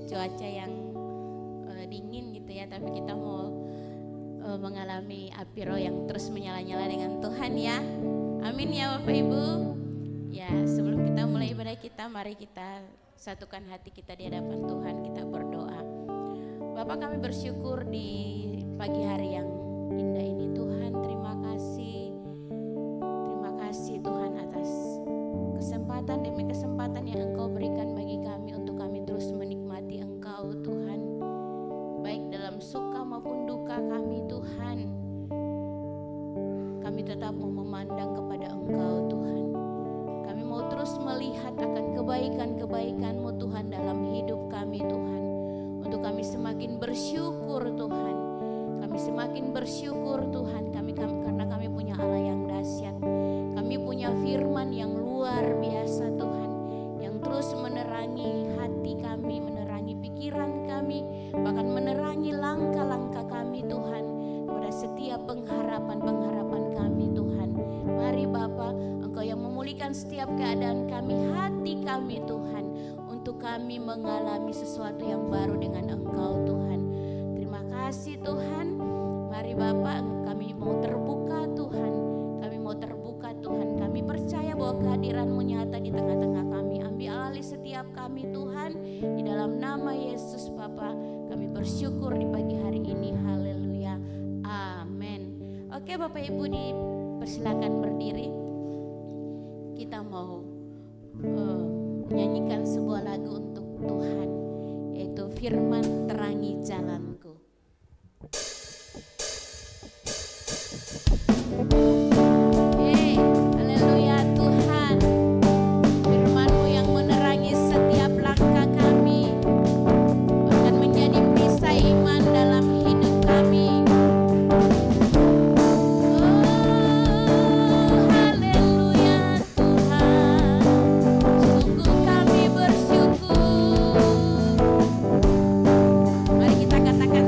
cuaca yang dingin gitu ya, tapi kita mau mengalami api roh yang terus menyala-nyala dengan Tuhan ya. Amin ya Bapak Ibu. Ya, sebelum kita mulai ibadah kita, mari kita satukan hati kita di hadapan Tuhan, kita berdoa. Bapak, kami bersyukur di pagi hari yang indah ini Tuhan. Terima kasih Tuhan atas kesempatan demi kesempatan yang Engkau berikan bagi kami untuk kami terus menikmati Engkau Tuhan, baik dalam suka maupun duka kami Tuhan. Kami tetap mau memandang kepada Engkau Tuhan. Kami mau terus melihat akan kebaikan-kebaikan-Mu Tuhan dalam hidup kami Tuhan. Untuk kami semakin bersyukur Tuhan. Kami semakin bersyukur Tuhan karena kami punya Allah yang dahsyat. Kami punya firman yang luar biasa Tuhan, yang terus menerangi hati kami, menerangi pikiran kami, bahkan menerangi langkah-langkah kami Tuhan, pada setiap pengharapan-pengharapan kami Tuhan. Mari Bapa, Engkau yang memulihkan setiap keadaan kami, hati kami Tuhan, untuk kami mengalami sesuatu yang baru dengan Engkau Tuhan. Terima kasih Tuhan. Mari Bapa, kami mau terbuka Tuhan. Kami mau terbuka Tuhan. Kami percaya bahwa kehadiran-Mu nyata di tengah-tengah kami. Ambil alih setiap kami Tuhan. Di dalam nama Yesus Bapa, kami bersyukur di pagi hari ini. Haleluya. Amin. Oke Bapak Ibu, dipersilakan berdiri. Kita mau menyanyikan sebuah lagu untuk Tuhan, yaitu Firman Terangi Jalanku. Haleluya Tuhan, firman-Mu yang menerangi setiap langkah kami, bahkan menjadi perisai iman dalam hidup kami. Haleluya Tuhan, sungguh kami bersyukur. Mari kita katakan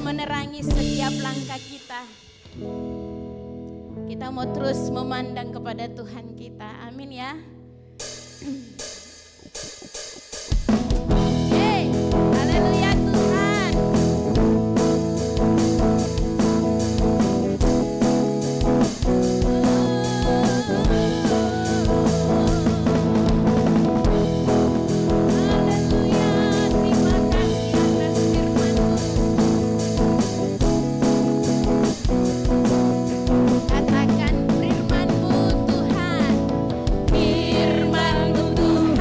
menerangi setiap langkah kita. Kita mau terus memandang kepada Tuhan kita. Amin ya. Hey, haleluya Tuhan. Katakan firman-Mu Tuhan, firman-Mu Tuhan.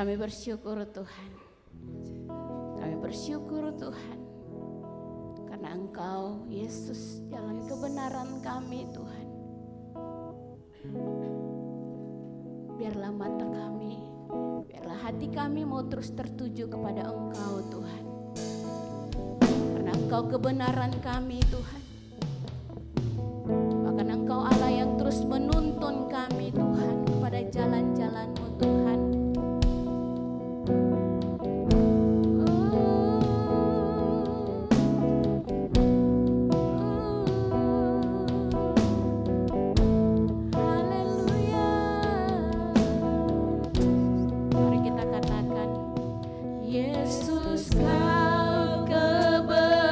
Kami bersyukur Tuhan. Kami bersyukur Tuhan. Karena Engkau Yesus jalan kebenaran kami Tuhan. Biarlah mata kami, biarlah hati kami mau terus tertuju kepada Engkau Tuhan. Karena Engkau kebenaran kami Tuhan. Bahkan Engkau Allah yang terus menuntun kami Tuhan kepada jalan-jalan-Mu Tuhan. Yesus, Kau kebenaran.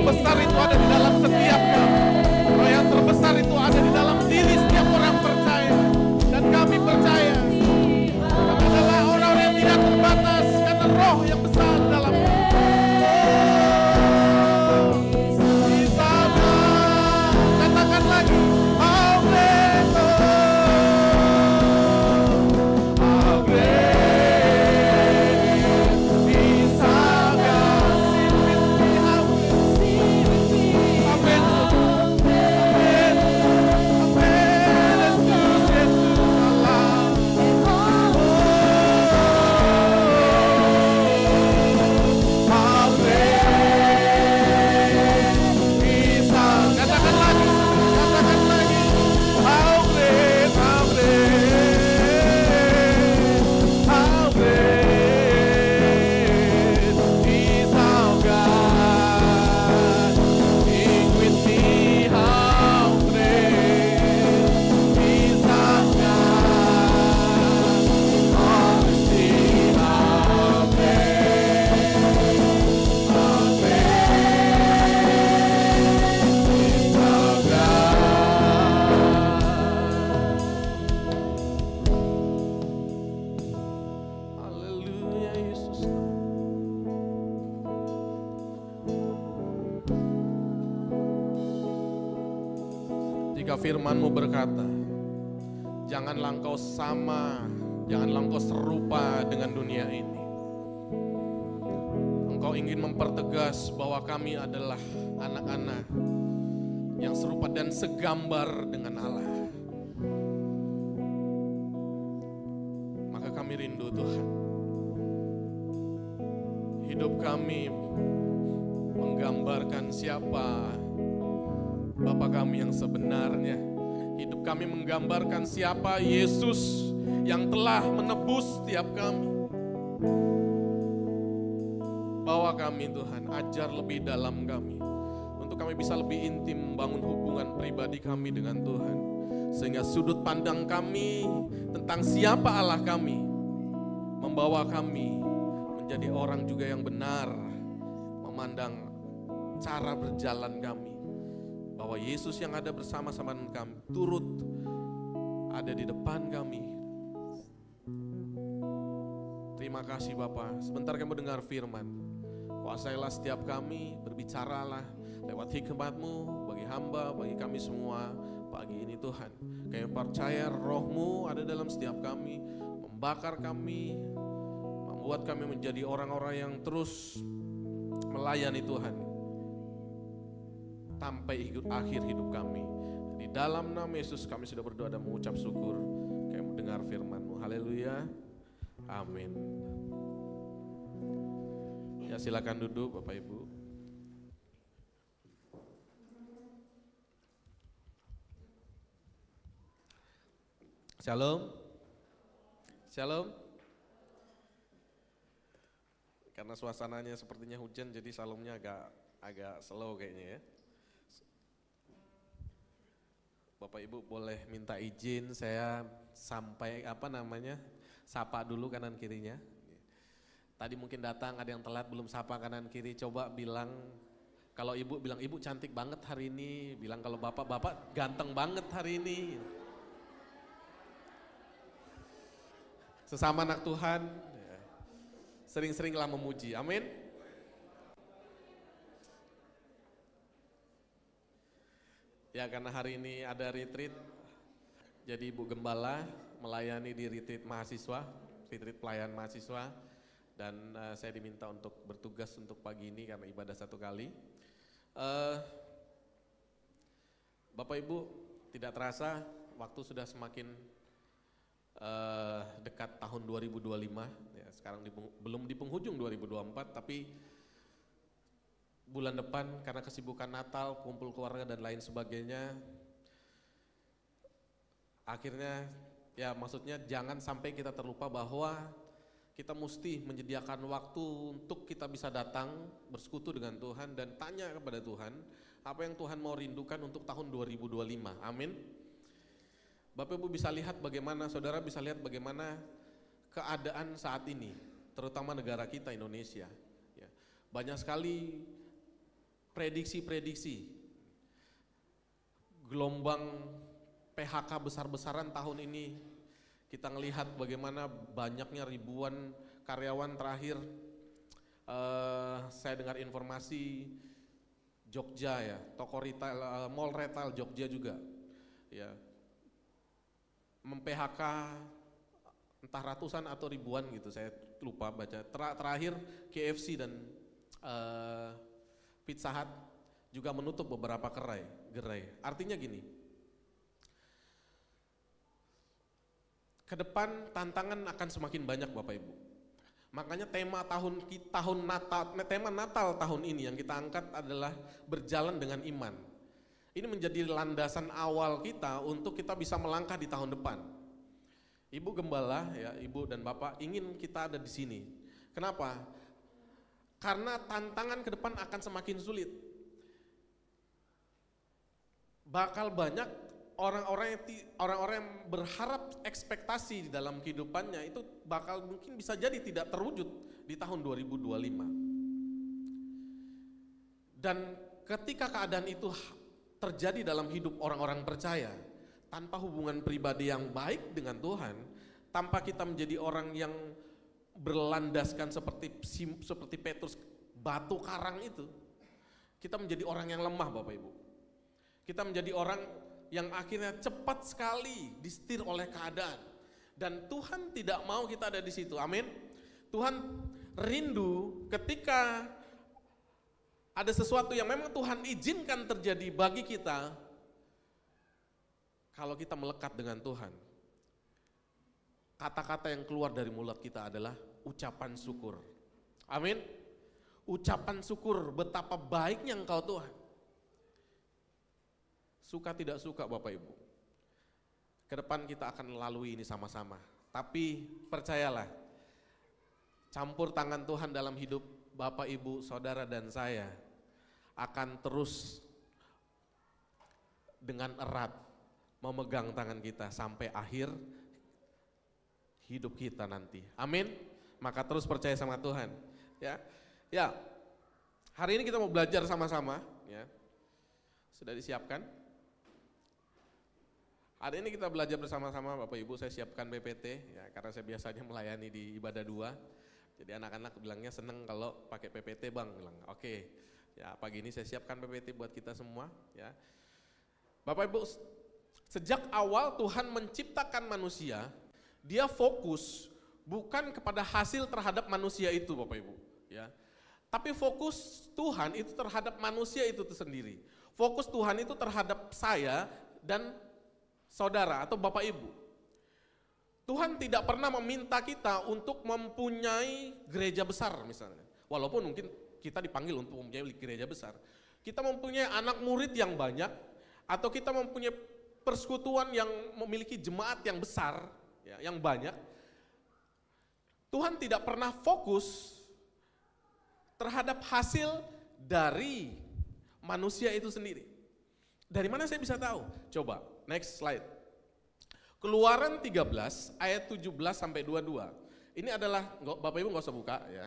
terbesar itu ada di dalam setiap kami. Roh yang terbesar itu ada di dalam diri setiap orang percaya. Dan kami percaya kami adalah orang-orang yang tidak terbatas karena roh yang besar dalam kami. Katakan lagi, how great, how great is our God. Sing with me, amen, amen, amen. Yesus, Yesus, Allah. How great is our, katakan lagi, how great, how great, how great is our God. Sing with me, how great is our God. Oh, sing how great, how great is our God. Haleluya, Yesus. Jika firman-Mu berkata, janganlah engkau sama, janganlah engkau serupa dengan dunia ini. Engkau ingin mempertegas bahwa kami adalah anak-anak yang serupa dan segambar dengan Allah. Maka kami rindu Tuhan. Hidup kami menggambarkan siapa Bapa kami yang sebenarnya. Hidup kami menggambarkan siapa Yesus yang telah menebus setiap kami. Bawa kami Tuhan, ajar lebih dalam kami, untuk kami bisa lebih intim membangun hubungan pribadi kami dengan Tuhan. Sehingga sudut pandang kami tentang siapa Allah kami membawa kami menjadi orang juga yang benar memandang cara berjalan kami. Bahwa Yesus yang ada bersama-sama dengan kami, turut ada di depan kami. Terima kasih Bapa. Sebentar kami dengar firman. Kuasailah setiap kami, berbicaralah lewat hikmat-Mu bagi hamba, bagi kami semua pagi ini Tuhan. Kami percaya Roh-Mu ada dalam setiap kami, membakar kami, membuat kami menjadi orang-orang yang terus melayani Tuhan sampai akhir hidup kami. Di dalam nama Yesus kami sudah berdoa dan mengucap syukur. Kami mendengar firman-Mu. Haleluya. Amin. Ya, silakan duduk Bapak Ibu. Shalom. Shalom. Karena suasananya sepertinya hujan, jadi shalomnya agak slow kayaknya ya. Bapak Ibu boleh minta izin saya sampai sapa dulu kanan kirinya. Tadi mungkin datang ada yang telat belum sapa kanan kiri, coba bilang, kalau Ibu bilang Ibu cantik banget hari ini, bilang kalau Bapak ganteng banget hari ini. Sesama anak Tuhan sering-seringlah memuji, amin. Ya, karena hari ini ada retreat, jadi Ibu Gembala melayani di retreat mahasiswa, retreat pelayan mahasiswa, dan saya diminta untuk bertugas untuk pagi ini karena ibadah satu kali. Bapak Ibu, tidak terasa waktu sudah semakin dekat tahun 2025, ya, sekarang belum di penghujung 2024, tapi bulan depan karena kesibukan Natal, kumpul keluarga dan lain sebagainya, akhirnya ya maksudnya jangan sampai kita terlupa bahwa kita mesti menyediakan waktu untuk kita bisa datang bersekutu dengan Tuhan dan tanya kepada Tuhan apa yang Tuhan mau rindukan untuk tahun 2025. Amin. Bapak Ibu bisa lihat bagaimana, saudara bisa lihat bagaimana keadaan saat ini, terutama negara kita Indonesia. Ya, banyak sekali prediksi-prediksi gelombang PHK besar-besaran tahun ini. Kita ngelihat bagaimana banyaknya ribuan karyawan terakhir. Saya dengar informasi Jogja ya, toko retail, mall retail Jogja juga, ya, mem-PHK entah ratusan atau ribuan gitu, saya lupa baca. Terakhir KFC dan Pizza Hut juga menutup beberapa gerai. Artinya gini, ke depan tantangan akan semakin banyak Bapak Ibu. Makanya tema Natal tahun ini yang kita angkat adalah berjalan dengan iman. Ini menjadi landasan awal kita untuk kita bisa melangkah di tahun depan. Ibu Gembala, ya, Ibu dan Bapak ingin kita ada di sini. Kenapa? Karena tantangan ke depan akan semakin sulit. Bakal banyak orang-orang yang berharap ekspektasi di dalam kehidupannya itu bakal mungkin bisa jadi tidak terwujud di tahun 2025. Dan ketika keadaan itu terjadi dalam hidup orang-orang percaya, tanpa hubungan pribadi yang baik dengan Tuhan, tanpa kita menjadi orang yang berlandaskan seperti Petrus, batu karang itu, kita menjadi orang yang lemah Bapak Ibu. Kita menjadi orang yang akhirnya cepat sekali disetir oleh keadaan. Dan Tuhan tidak mau kita ada di situ, amin. Tuhan rindu ketika ada sesuatu yang memang Tuhan izinkan terjadi bagi kita, kalau kita melekat dengan Tuhan, kata-kata yang keluar dari mulut kita adalah ucapan syukur, amin. Ucapan syukur betapa baiknya Engkau Tuhan. Suka tidak suka Bapak Ibu, ke depan kita akan melalui ini sama-sama. Tapi percayalah, campur tangan Tuhan dalam hidup Bapak Ibu, saudara dan saya akan terus dengan erat memegang tangan kita sampai akhir hidup kita nanti. Amin. Maka terus percaya sama Tuhan. Ya. Hari ini kita mau belajar sama-sama. Ya. Sudah disiapkan? Hari ini kita belajar bersama-sama Bapak Ibu, saya siapkan PPT ya, karena saya biasanya melayani di ibadah 2. Jadi anak-anak bilangnya seneng kalau pakai PPT Bang, bilang oke. Ya, pagi ini saya siapkan PPT buat kita semua ya. Bapak Ibu, sejak awal Tuhan menciptakan manusia, Dia fokus bukan kepada hasil terhadap manusia itu Bapak Ibu ya. Tapi fokus Tuhan itu terhadap manusia itu sendiri. Fokus Tuhan itu terhadap saya dan saudara atau Bapak Ibu. Tuhan tidak pernah meminta kita untuk mempunyai gereja besar misalnya. Walaupun mungkin kita dipanggil untuk mempunyai gereja besar. Kita mempunyai anak murid yang banyak, atau kita mempunyai persekutuan yang memiliki jemaat yang besar, ya, yang banyak. Tuhan tidak pernah fokus terhadap hasil dari manusia itu sendiri. Dari mana saya bisa tahu? Coba, next slide. Keluaran 13 ayat 17 sampai 22. Ini adalah, Bapak Ibu nggak usah buka ya.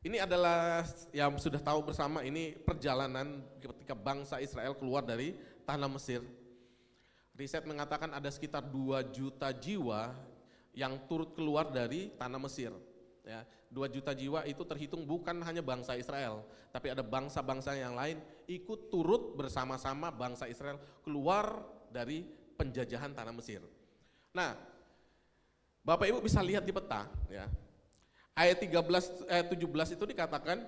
Ini adalah yang sudah tahu bersama, ini perjalanan ketika bangsa Israel keluar dari tanah Mesir. Riset mengatakan ada sekitar 2 juta jiwa yang turut keluar dari tanah Mesir. Ya, 2 juta jiwa itu terhitung bukan hanya bangsa Israel, tapi ada bangsa-bangsa yang lain ikut turut bersama-sama bangsa Israel keluar dari penjajahan tanah Mesir. Nah, Bapak Ibu bisa lihat di peta ya. Ayat 17 itu dikatakan,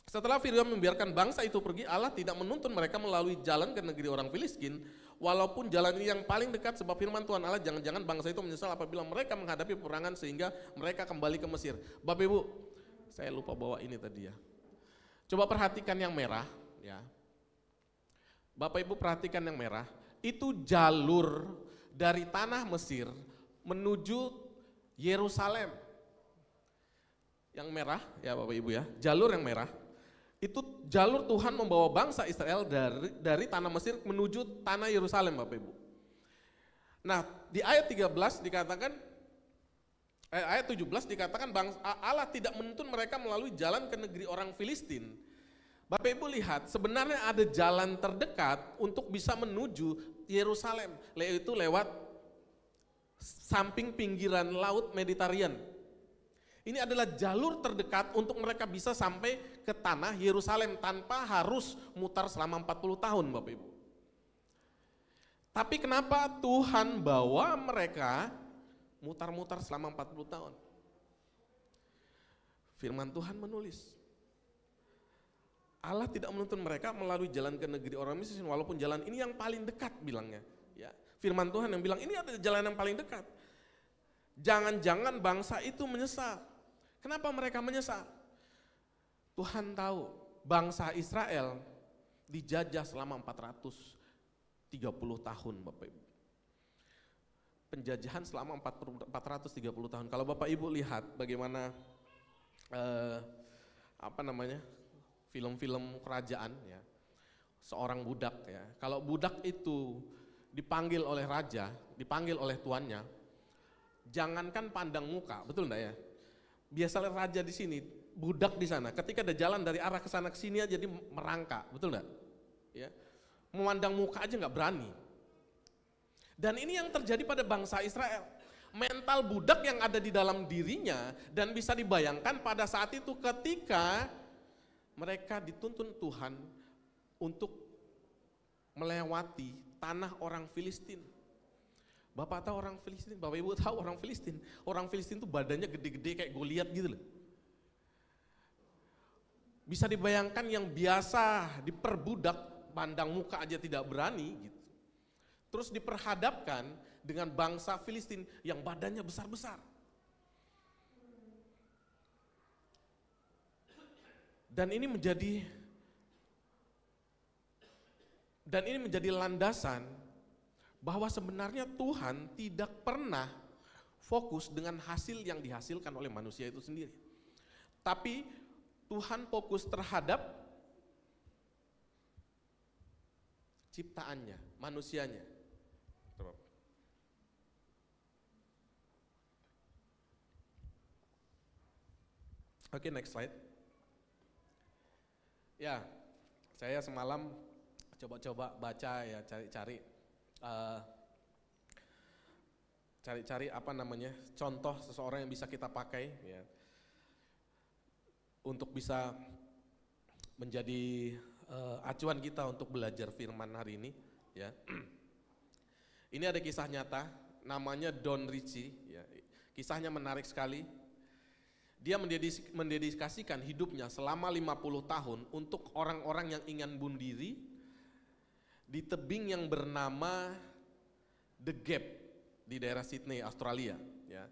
setelah Fir'aun membiarkan bangsa itu pergi, Allah tidak menuntun mereka melalui jalan ke negeri orang Filistin, walaupun jalan ini yang paling dekat, sebab firman Tuhan Allah, jangan-jangan bangsa itu menyesal apabila mereka menghadapi peperangan sehingga mereka kembali ke Mesir. Bapak Ibu, saya lupa bawa ini tadi ya. Coba perhatikan yang merah ya. Bapak Ibu perhatikan yang merah, itu jalur dari tanah Mesir menuju Yerusalem. yang merah ya Bapak Ibu ya, jalur yang merah itu jalur Tuhan membawa bangsa Israel dari tanah Mesir menuju tanah Yerusalem Bapak Ibu. Nah di ayat 13 dikatakan, ayat 17 dikatakan Allah tidak menuntun mereka melalui jalan ke negeri orang Filistin. Bapak Ibu lihat sebenarnya ada jalan terdekat untuk bisa menuju Yerusalem, yaitu lewat samping pinggiran laut Mediterania. Ini adalah jalur terdekat untuk mereka bisa sampai ke tanah Yerusalem tanpa harus mutar selama 40 tahun Bapak Ibu. Tapi kenapa Tuhan bawa mereka mutar-mutar selama 40 tahun? Firman Tuhan menulis, Allah tidak menuntun mereka melalui jalan ke negeri orang miskin, walaupun jalan ini yang paling dekat bilangnya. Ya, firman Tuhan yang bilang ini adalah jalan yang paling dekat. Jangan-jangan bangsa itu menyesal. Kenapa mereka menyesal? Tuhan tahu bangsa Israel dijajah selama 430 tahun Bapak Ibu. Penjajahan selama 430 tahun. Kalau Bapak Ibu lihat bagaimana film-film kerajaan ya, seorang budak ya. Kalau budak itu dipanggil oleh raja, dipanggil oleh tuannya, jangankan pandang muka, betul enggak ya? Biasanya raja di sini, budak di sana. Ketika ada jalan dari arah ke sana ke sini aja jadi merangkak, betul enggak? Ya. Memandang muka aja enggak berani. Dan ini yang terjadi pada bangsa Israel. Mental budak yang ada di dalam dirinya dan bisa dibayangkan pada saat itu ketika mereka dituntun Tuhan untuk melewati tanah orang Filistin. Bapak tahu orang Filistin? Bapak Ibu tahu orang Filistin? Orang Filistin itu badannya gede-gede kayak Goliat gitu loh. Bisa dibayangkan yang biasa diperbudak, pandang muka aja tidak berani gitu. Terus diperhadapkan dengan bangsa Filistin yang badannya besar-besar. Dan ini menjadi landasan bahwa sebenarnya Tuhan tidak pernah fokus dengan hasil yang dihasilkan oleh manusia itu sendiri. Tapi Tuhan fokus terhadap ciptaannya, manusianya. Oke, next slide. Ya, saya semalam coba-coba baca ya, cari-cari contoh seseorang yang bisa kita pakai ya, untuk bisa menjadi acuan kita untuk belajar firman hari ini ya. Ini ada kisah nyata, namanya Don Ritchie ya. Kisahnya menarik sekali. Dia mendedikasikan hidupnya selama 50 tahun untuk orang-orang yang ingin bunuh diri di tebing yang bernama The Gap di daerah Sydney, Australia. Ya.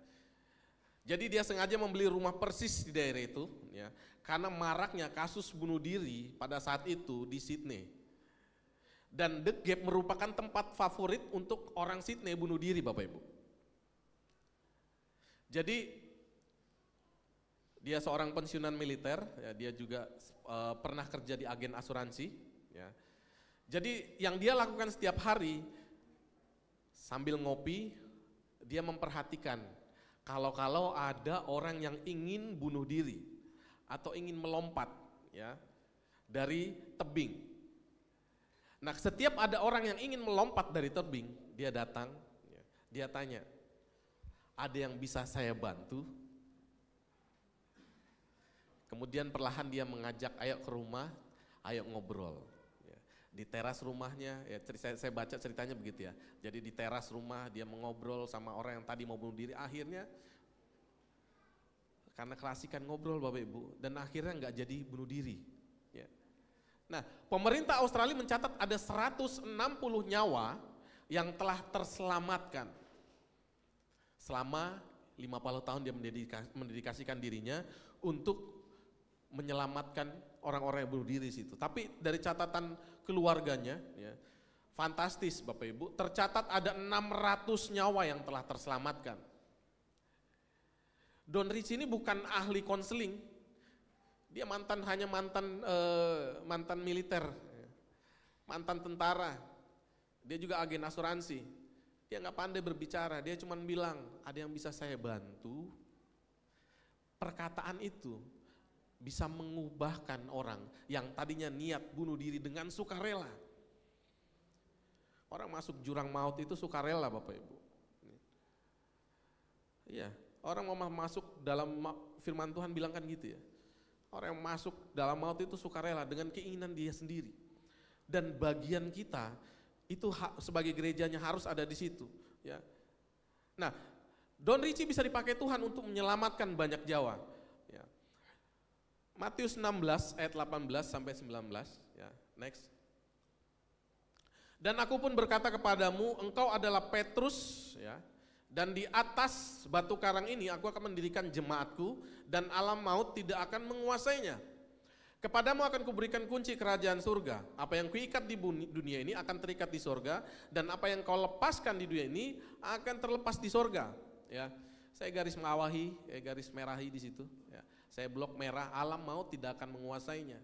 Jadi dia sengaja membeli rumah persis di daerah itu, ya, karena maraknya kasus bunuh diri pada saat itu di Sydney. Dan The Gap merupakan tempat favorit untuk orang Sydney bunuh diri, Bapak Ibu. Jadi dia seorang pensiunan militer, ya, dia juga pernah kerja di agen asuransi. Ya. Jadi yang dia lakukan setiap hari sambil ngopi, dia memperhatikan kalau ada orang yang ingin bunuh diri atau ingin melompat ya dari tebing. Nah, setiap ada orang yang ingin melompat dari tebing, dia datang, ya, dia tanya, ada yang bisa saya bantu? Kemudian perlahan dia mengajak, ayo ke rumah, ayo ngobrol. Ya, di teras rumahnya, ya, saya baca ceritanya begitu ya. Jadi di teras rumah dia mengobrol sama orang yang tadi mau bunuh diri. Akhirnya karena keasikan ngobrol Bapak Ibu, dan akhirnya nggak jadi bunuh diri. Ya. Nah, pemerintah Australia mencatat ada 160 nyawa yang telah terselamatkan selama 50 tahun dia mendedikasikan dirinya untuk menyelamatkan orang-orang yang bunuh diri situ. Tapi dari catatan keluarganya, ya, fantastis Bapak Ibu, tercatat ada 600 nyawa yang telah terselamatkan. Don Ricci ini bukan ahli konseling. Dia mantan militer, mantan tentara. Dia juga agen asuransi. Dia nggak pandai berbicara. Dia cuma bilang, ada yang bisa saya bantu. Perkataan itu bisa mengubahkan orang yang tadinya niat bunuh diri dengan sukarela. Orang masuk jurang maut itu sukarela, Bapak Ibu. Iya, orang mau masuk dalam firman Tuhan bilang kan gitu ya. Orang yang masuk dalam maut itu sukarela dengan keinginan dia sendiri. Dan bagian kita itu sebagai gerejanya harus ada di situ, ya. Nah, Don Ricci bisa dipakai Tuhan untuk menyelamatkan banyak nyawa. Ya. Matius 16 ayat 18 sampai 19, ya. Next. Dan aku pun berkata kepadamu, engkau adalah Petrus, ya. Dan di atas batu karang ini aku akan mendirikan jemaatku dan alam maut tidak akan menguasainya. Kepadamu akan kuberikan kunci kerajaan surga. Apa yang kuikat di dunia ini akan terikat di surga, dan apa yang kau lepaskan di dunia ini akan terlepas di surga. Ya, saya garis merahi di situ. Ya, saya blok merah, alam maut tidak akan menguasainya.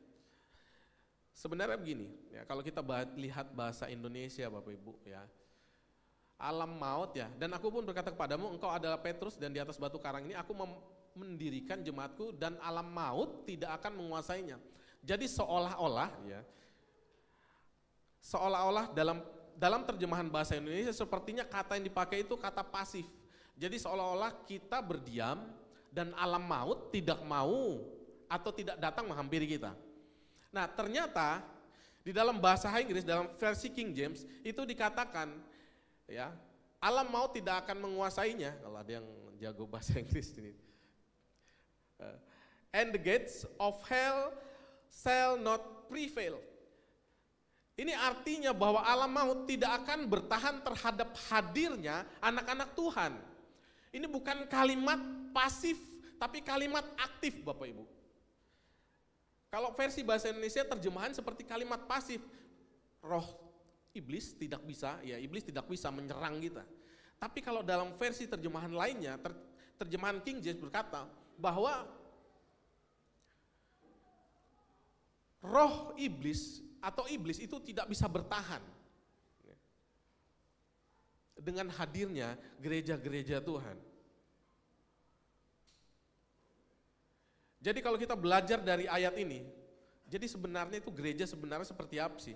Sebenarnya begini, ya, kalau kita lihat bahasa Indonesia, Bapak Ibu, ya. Alam maut, ya, dan aku pun berkata kepadamu, engkau adalah Petrus, dan di atas batu karang ini aku mendirikan jemaatku dan alam maut tidak akan menguasainya. Jadi seolah-olah, ya, dalam terjemahan bahasa Indonesia sepertinya kata yang dipakai itu kata pasif. Jadi seolah-olah kita berdiam dan alam maut tidak mau atau tidak datang menghampiri kita. Nah, ternyata di dalam bahasa Inggris, dalam versi King James itu dikatakan, ya, alam maut tidak akan menguasainya. Kalau ada yang jago bahasa Inggris ini. And the gates of hell shall not prevail. Ini artinya bahwa alam maut tidak akan bertahan terhadap hadirnya anak-anak Tuhan. Ini bukan kalimat pasif, tapi kalimat aktif, Bapak Ibu. Kalau versi bahasa Indonesia terjemahan seperti kalimat pasif, roh iblis tidak bisa, ya iblis tidak bisa menyerang kita. Tapi kalau dalam versi terjemahan lainnya, terjemahan King James berkata bahwa roh iblis atau iblis itu tidak bisa bertahan dengan hadirnya gereja-gereja Tuhan. Jadi kalau kita belajar dari ayat ini, jadi sebenarnya itu gereja sebenarnya seperti apa sih?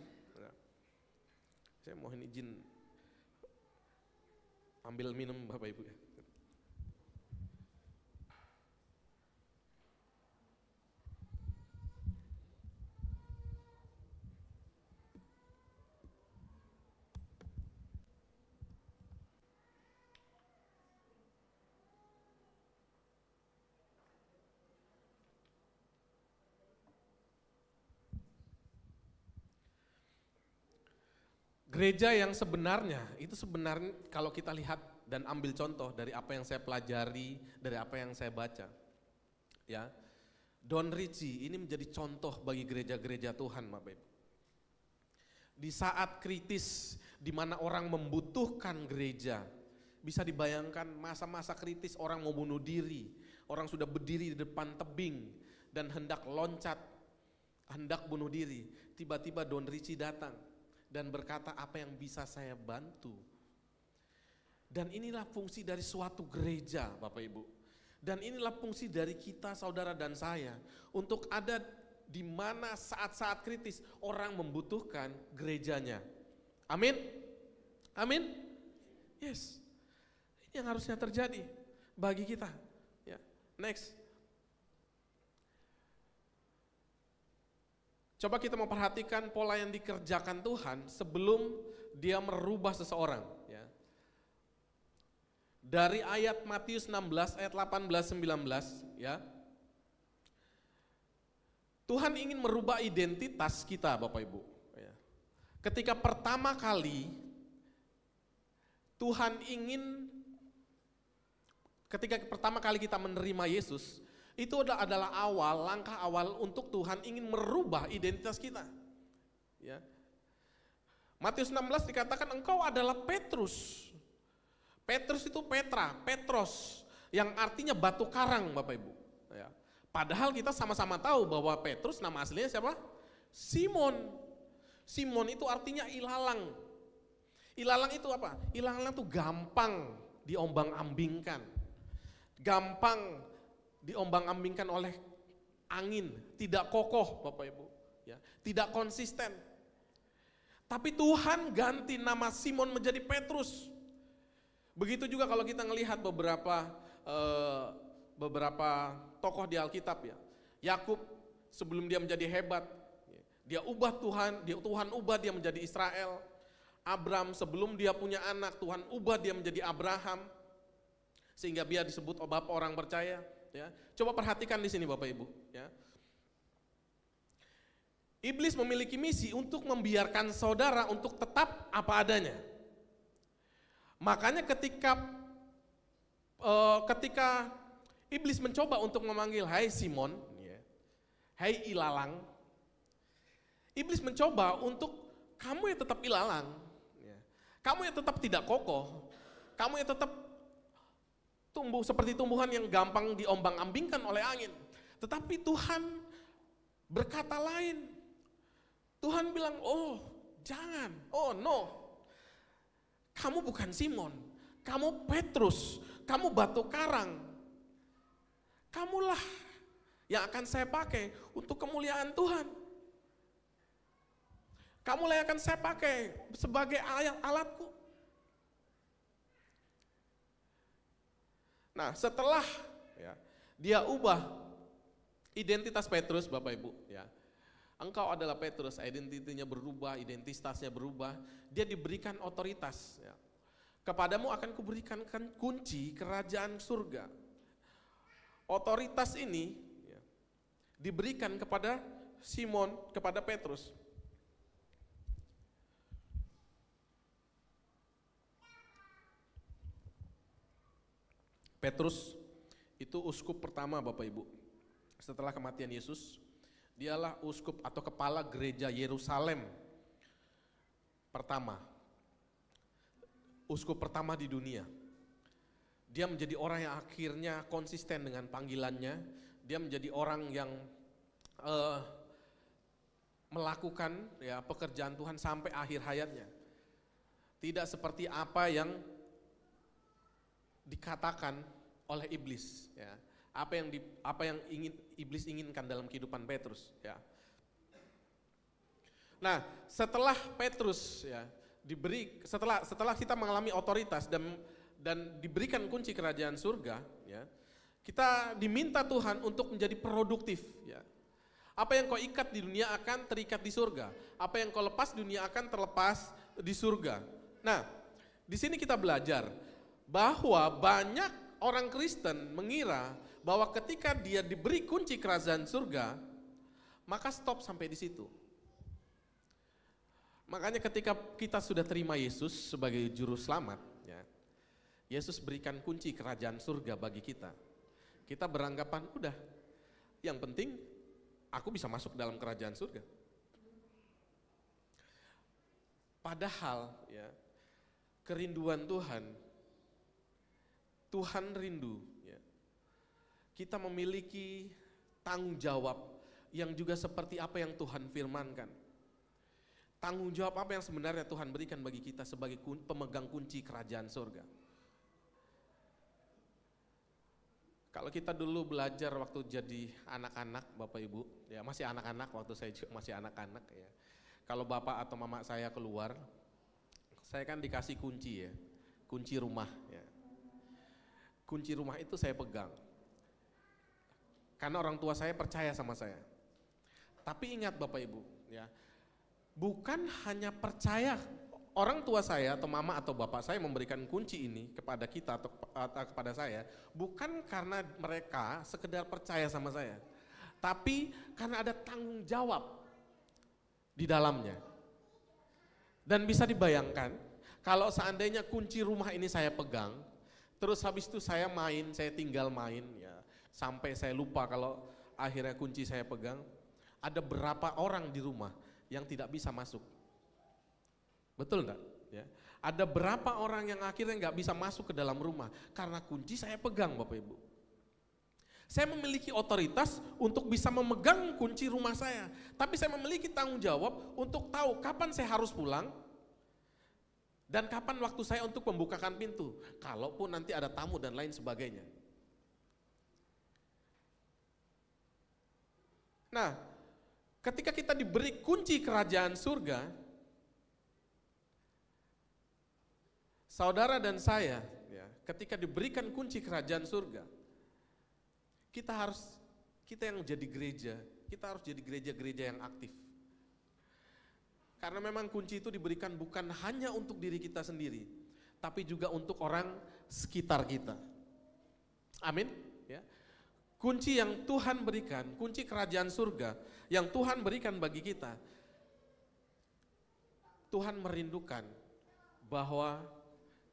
Saya mohon izin ambil minum Bapak Ibu ya. Gereja yang sebenarnya, itu sebenarnya kalau kita lihat dan ambil contoh dari apa yang saya pelajari, dari apa yang saya baca. Ya, Don Ricci ini menjadi contoh bagi gereja-gereja Tuhan, Bapak Ibu. Di saat kritis, di mana orang membutuhkan gereja, bisa dibayangkan masa-masa kritis orang mau bunuh diri, orang sudah berdiri di depan tebing dan hendak loncat, hendak bunuh diri, tiba-tiba Don Ricci datang dan berkata, apa yang bisa saya bantu? Dan inilah fungsi dari suatu gereja, Bapak Ibu. Dan inilah fungsi dari kita, saudara dan saya, untuk ada di mana saat-saat kritis orang membutuhkan gerejanya. Amin? Amin? Yes. Ini yang harusnya terjadi bagi kita. Ya. Next. Coba kita memperhatikan pola yang dikerjakan Tuhan sebelum dia merubah seseorang. Ya. Dari ayat Matius 16 ayat 18-19, ya. Tuhan ingin merubah identitas kita, Bapak Ibu. Ya. Ketika pertama kali kita menerima Yesus, itu adalah langkah awal untuk Tuhan ingin merubah identitas kita. Ya. Matius 16 dikatakan engkau adalah Petrus. Petrus itu Petra, Petros, yang artinya batu karang Bapak Ibu. Ya. Padahal kita sama-sama tahu bahwa Petrus nama aslinya siapa? Simon. Simon itu artinya ilalang. Ilalang itu apa? Ilalang itu gampang diombang-ambingkan. Gampang diombang-ambingkan oleh angin, tidak kokoh Bapak Ibu, ya, tidak konsisten. Tapi Tuhan ganti nama Simon menjadi Petrus. Begitu juga kalau kita melihat beberapa tokoh di Alkitab ya. Yakub sebelum dia menjadi hebat, dia ubah Tuhan ubah dia menjadi Israel. Abram sebelum dia punya anak, Tuhan ubah dia menjadi Abraham. Sehingga dia disebut bapak orang percaya. Ya. Coba perhatikan di sini Bapak Ibu. Ya. Iblis memiliki misi untuk membiarkan saudara untuk tetap apa adanya. Makanya ketika iblis mencoba untuk memanggil, hai Simon, ya, hai ilalang, iblis mencoba untuk kamu yang tetap ilalang, ya, kamu yang tetap tidak kokoh, kamu yang tetap tumbuh seperti tumbuhan yang gampang diombang-ambingkan oleh angin. Tetapi Tuhan berkata lain. Tuhan bilang, oh jangan, oh no. Kamu bukan Simon, kamu Petrus, kamu batu karang. Kamulah yang akan saya pakai untuk kemuliaan Tuhan. Kamulah yang akan saya pakai sebagai alatku. Nah setelah ya, dia ubah identitas Petrus Bapak Ibu ya. Engkau adalah Petrus, identitinya berubah, identitasnya berubah. Dia diberikan otoritas ya. Kepadamu akan kuberikan kunci kerajaan surga. Otoritas ini ya, diberikan kepada Simon, kepada Petrus. Petrus itu uskup pertama Bapak Ibu. Setelah kematian Yesus, dialah uskup atau kepala gereja Yerusalem pertama. Uskup pertama di dunia. Dia menjadi orang yang akhirnya konsisten dengan panggilannya. Dia menjadi orang yang melakukan ya, pekerjaan Tuhan sampai akhir hayatnya. Tidak seperti apa yang dikatakan oleh iblis ya. Apa yang iblis inginkan dalam kehidupan Petrus ya. Nah, setelah Petrus ya setelah kita mengalami otoritas dan diberikan kunci kerajaan surga ya, kita diminta Tuhan untuk menjadi produktif ya. Apa yang kau ikat di dunia akan terikat di surga. Apa yang kau lepas di dunia akan terlepas di surga. Nah, di sini kita belajar bahwa banyak orang Kristen mengira bahwa ketika dia diberi kunci kerajaan surga, maka stop sampai di situ. Makanya ketika kita sudah terima Yesus sebagai juru selamat, ya, Yesus berikan kunci kerajaan surga bagi kita. Kita beranggapan, udah, yang penting aku bisa masuk dalam kerajaan surga. Padahal, ya, kerinduan Tuhan rindu ya. Kita memiliki tanggung jawab yang juga seperti apa yang Tuhan firmankan. Tanggung jawab apa yang sebenarnya Tuhan berikan bagi kita sebagai pemegang kunci kerajaan surga. Kalau kita dulu belajar waktu jadi anak-anak Bapak Ibu, ya masih anak-anak waktu saya juga masih anak-anak ya. Kalau bapak atau mama saya keluar, saya kan dikasih kunci ya, kunci rumah ya. Kunci rumah itu saya pegang. Karena orang tua saya percaya sama saya. Tapi ingat Bapak Ibu, ya, bukan hanya percaya orang tua saya atau mama atau bapak saya memberikan kunci ini kepada kita atau kepada saya, bukan karena mereka sekedar percaya sama saya, tapi karena ada tanggung jawab di dalamnya. Dan bisa dibayangkan kalau seandainya kunci rumah ini saya pegang, terus habis itu saya tinggal main ya, sampai saya lupa kalau akhirnya kunci saya pegang, ada berapa orang di rumah yang tidak bisa masuk. Betul enggak? Ya. Ada berapa orang yang akhirnya nggak bisa masuk ke dalam rumah karena kunci saya pegang, Bapak Ibu. Saya memiliki otoritas untuk bisa memegang kunci rumah saya, tapi saya memiliki tanggung jawab untuk tahu kapan saya harus pulang dan kapan waktu saya untuk membukakan pintu, kalaupun nanti ada tamu dan lain sebagainya. Nah, ketika kita diberi kunci kerajaan surga, saudara dan saya, ya, ketika diberikan kunci kerajaan surga, kita yang jadi gereja, kita harus jadi gereja-gereja yang aktif. Karena memang kunci itu diberikan bukan hanya untuk diri kita sendiri, tapi juga untuk orang sekitar kita. Amin. Ya. Kunci yang Tuhan berikan, kunci kerajaan surga yang Tuhan berikan bagi kita, Tuhan merindukan bahwa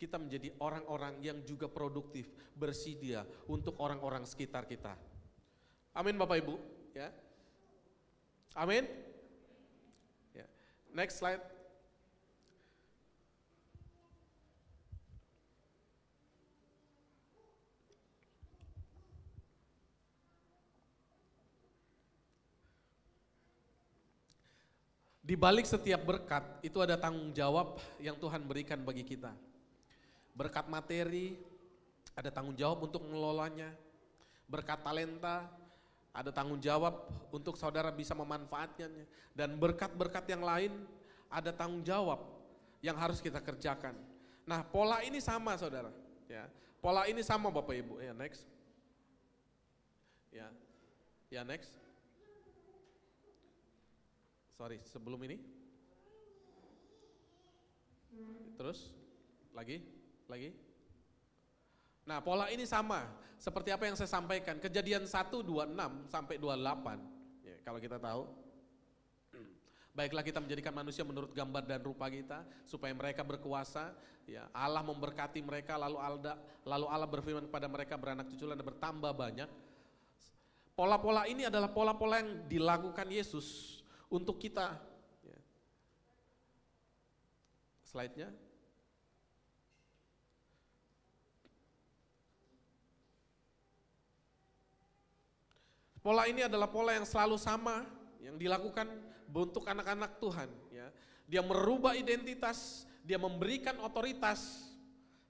kita menjadi orang-orang yang juga produktif, bersedia untuk orang-orang sekitar kita. Amin Bapak Ibu, ya. Amin. Ya. Next slide. Di balik setiap berkat itu ada tanggung jawab yang Tuhan berikan bagi kita. Berkat materi, ada tanggung jawab untuk mengelolanya. Berkat talenta, ada tanggung jawab untuk saudara bisa memanfaatkannya. Dan berkat-berkat yang lain, ada tanggung jawab yang harus kita kerjakan. Nah, pola ini sama saudara. Ya, pola ini sama Bapak Ibu. Ya, next. Ya, next. Sorry, sebelum ini. Terus, lagi. Nah, pola ini sama seperti apa yang saya sampaikan. Kejadian 1:26 sampai 28. Ya, kalau kita tahu. Baiklah kita menjadikan manusia menurut gambar dan rupa kita supaya mereka berkuasa. Ya, Allah memberkati mereka lalu Allah berfirman kepada mereka beranak cuculan dan bertambah banyak. Pola-pola ini adalah pola-pola yang dilakukan Yesus untuk kita. Ya. Slide-nya. Pola ini adalah pola yang selalu sama yang dilakukan untuk anak-anak Tuhan. Ya. Dia merubah identitas, dia memberikan otoritas,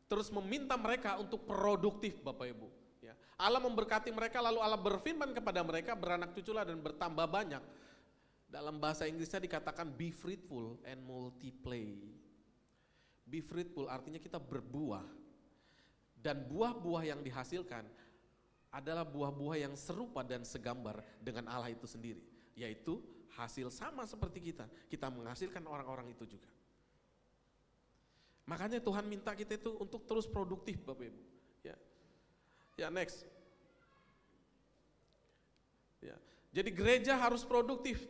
terus meminta mereka untuk produktif Bapak Ibu. Ya. Allah memberkati mereka lalu Allah berfirman kepada mereka beranak cuculah dan bertambah banyak. Dalam bahasa Inggrisnya dikatakan be fruitful and multiply. Be fruitful artinya kita berbuah. Dan buah-buah yang dihasilkan adalah buah-buah yang serupa dan segambar dengan Allah itu sendiri. Yaitu hasil sama seperti kita. Kita menghasilkan orang-orang itu juga. Makanya Tuhan minta kita itu untuk terus produktif Bapak Ibu. Ya, next. Ya. Jadi gereja harus produktif.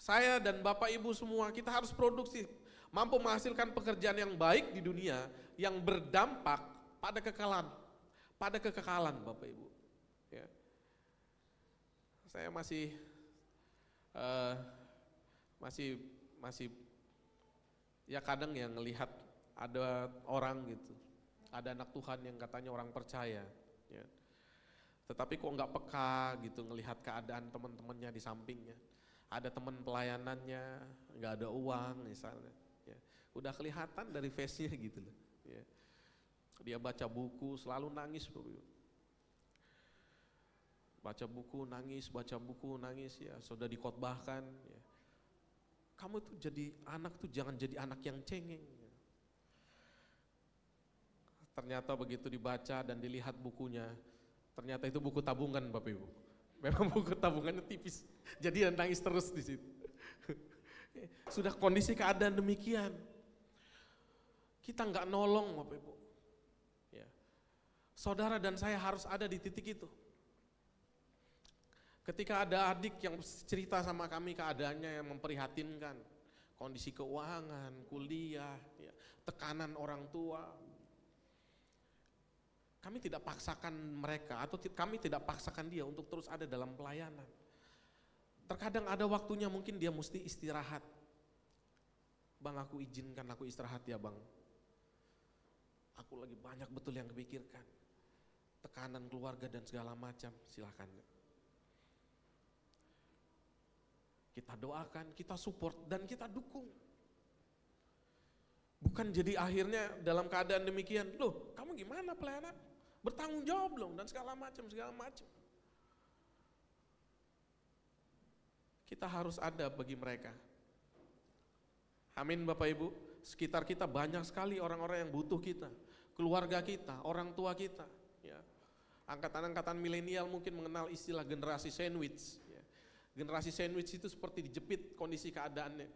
Saya dan Bapak Ibu semua kita harus produktif. Mampu menghasilkan pekerjaan yang baik di dunia yang berdampak pada kekekalan Bapak Ibu. Ya. Saya masih ya kadang yang ngelihat ada orang gitu, ada anak Tuhan yang katanya orang percaya, ya. Tetapi kok nggak peka gitu ngelihat keadaan teman-temannya di sampingnya, ada teman pelayanannya nggak ada uang misalnya, ya. Udah kelihatan dari face-nya gitu loh, ya. Dia baca buku selalu nangis, baca buku nangis ya, sudah dikhotbahkan ya. Kamu tuh jadi anak tuh jangan jadi anak yang cengeng ya. Ternyata begitu dibaca dan dilihat bukunya, ternyata itu buku tabungan Bapak Ibu. Memang buku tabungannya tipis, jadi nangis terus di situ. Sudah kondisi keadaan demikian, kita nggak nolong Bapak Ibu. Ya. Saudara dan saya harus ada di titik itu. Ketika ada adik yang cerita sama kami keadaannya yang memprihatinkan, kondisi keuangan, kuliah, ya, tekanan orang tua, kami tidak paksakan mereka atau kami tidak paksakan dia untuk terus ada dalam pelayanan. Terkadang ada waktunya mungkin dia mesti istirahat. Bang, aku izinkan aku istirahat ya bang. Aku lagi banyak betul yang kepikirkan. Tekanan keluarga dan segala macam, silahkan. Kita doakan, kita support, dan kita dukung. Bukan jadi akhirnya dalam keadaan demikian, loh kamu gimana pelayanan? Bertanggung jawab belum? Dan segala macam. Kita harus ada bagi mereka. Amin Bapak Ibu. Sekitar kita banyak sekali orang-orang yang butuh kita. Keluarga kita, orang tua kita. Ya. Angkatan-angkatan milenial mungkin mengenal istilah generasi sandwich. Ya. Generasi sandwich itu seperti dijepit kondisi keadaannya.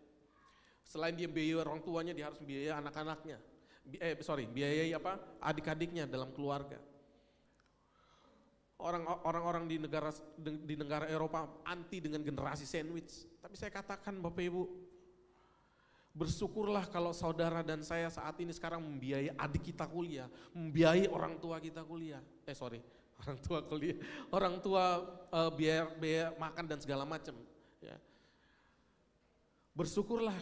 Selain dia biayai orang tuanya, dia harus biayai anak-anaknya. Biayai adik-adiknya dalam keluarga. Orang-orang di negara Eropa anti dengan generasi sandwich. Tapi saya katakan Bapak Ibu, bersyukurlah kalau saudara dan saya saat ini sekarang membiayai adik kita kuliah, membiayai orang tua kita kuliah. Orang tua kuliah, orang tua biaya makan dan segala macam. Ya. Bersyukurlah,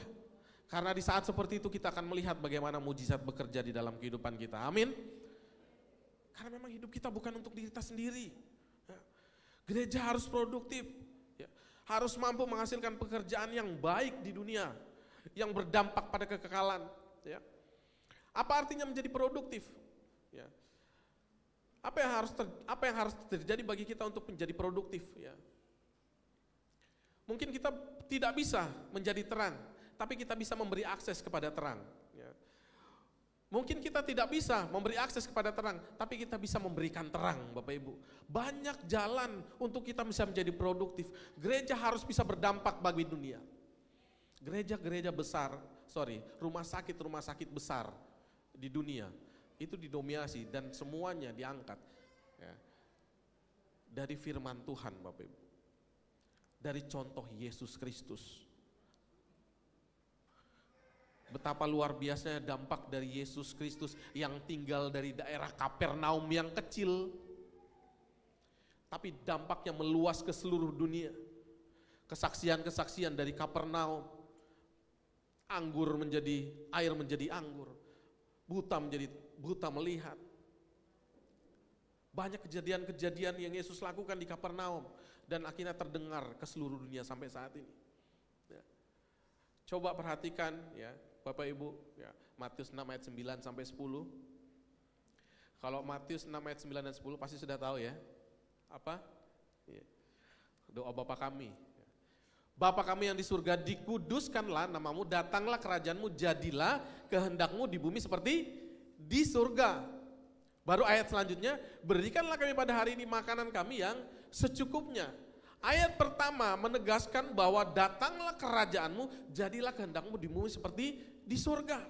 karena di saat seperti itu kita akan melihat bagaimana mujizat bekerja di dalam kehidupan kita. Amin. Karena memang hidup kita bukan untuk diri kita sendiri. Ya. Gereja harus produktif, ya. Harus mampu menghasilkan pekerjaan yang baik di dunia, yang berdampak pada kekekalan. Ya. Apa artinya menjadi produktif? Ya. Apa yang harus terjadi bagi kita untuk menjadi produktif? Ya. Mungkin kita tidak bisa menjadi terang, tapi kita bisa memberi akses kepada terang. Ya. Mungkin kita tidak bisa memberi akses kepada terang, tapi kita bisa memberikan terang, Bapak Ibu. Banyak jalan untuk kita bisa menjadi produktif. Gereja harus bisa berdampak bagi dunia. Rumah sakit besar di dunia itu didominasi dan semuanya diangkat ya, dari firman Tuhan, Bapak Ibu, dari contoh Yesus Kristus. Betapa luar biasanya dampak dari Yesus Kristus yang tinggal dari daerah Kapernaum yang kecil, tapi dampaknya meluas ke seluruh dunia. Kesaksian-kesaksian dari Kapernaum, air menjadi anggur, buta melihat. Banyak kejadian-kejadian yang Yesus lakukan di Kapernaum dan akhirnya terdengar ke seluruh dunia sampai saat ini. Ya. Coba perhatikan ya Bapak Ibu, ya, Matius 6 ayat 9 sampai 10. Kalau Matius 6 ayat 9 dan 10 pasti sudah tahu ya. Apa? Ya. Doa Bapa kami. Bapa kami yang di surga, dikuduskanlah namamu, datanglah kerajaanmu, jadilah kehendakmu di bumi seperti di surga. Baru ayat selanjutnya, berikanlah kami pada hari ini makanan kami yang secukupnya. Ayat pertama menegaskan bahwa datanglah kerajaanmu, jadilah kehendakmu di bumi seperti di surga.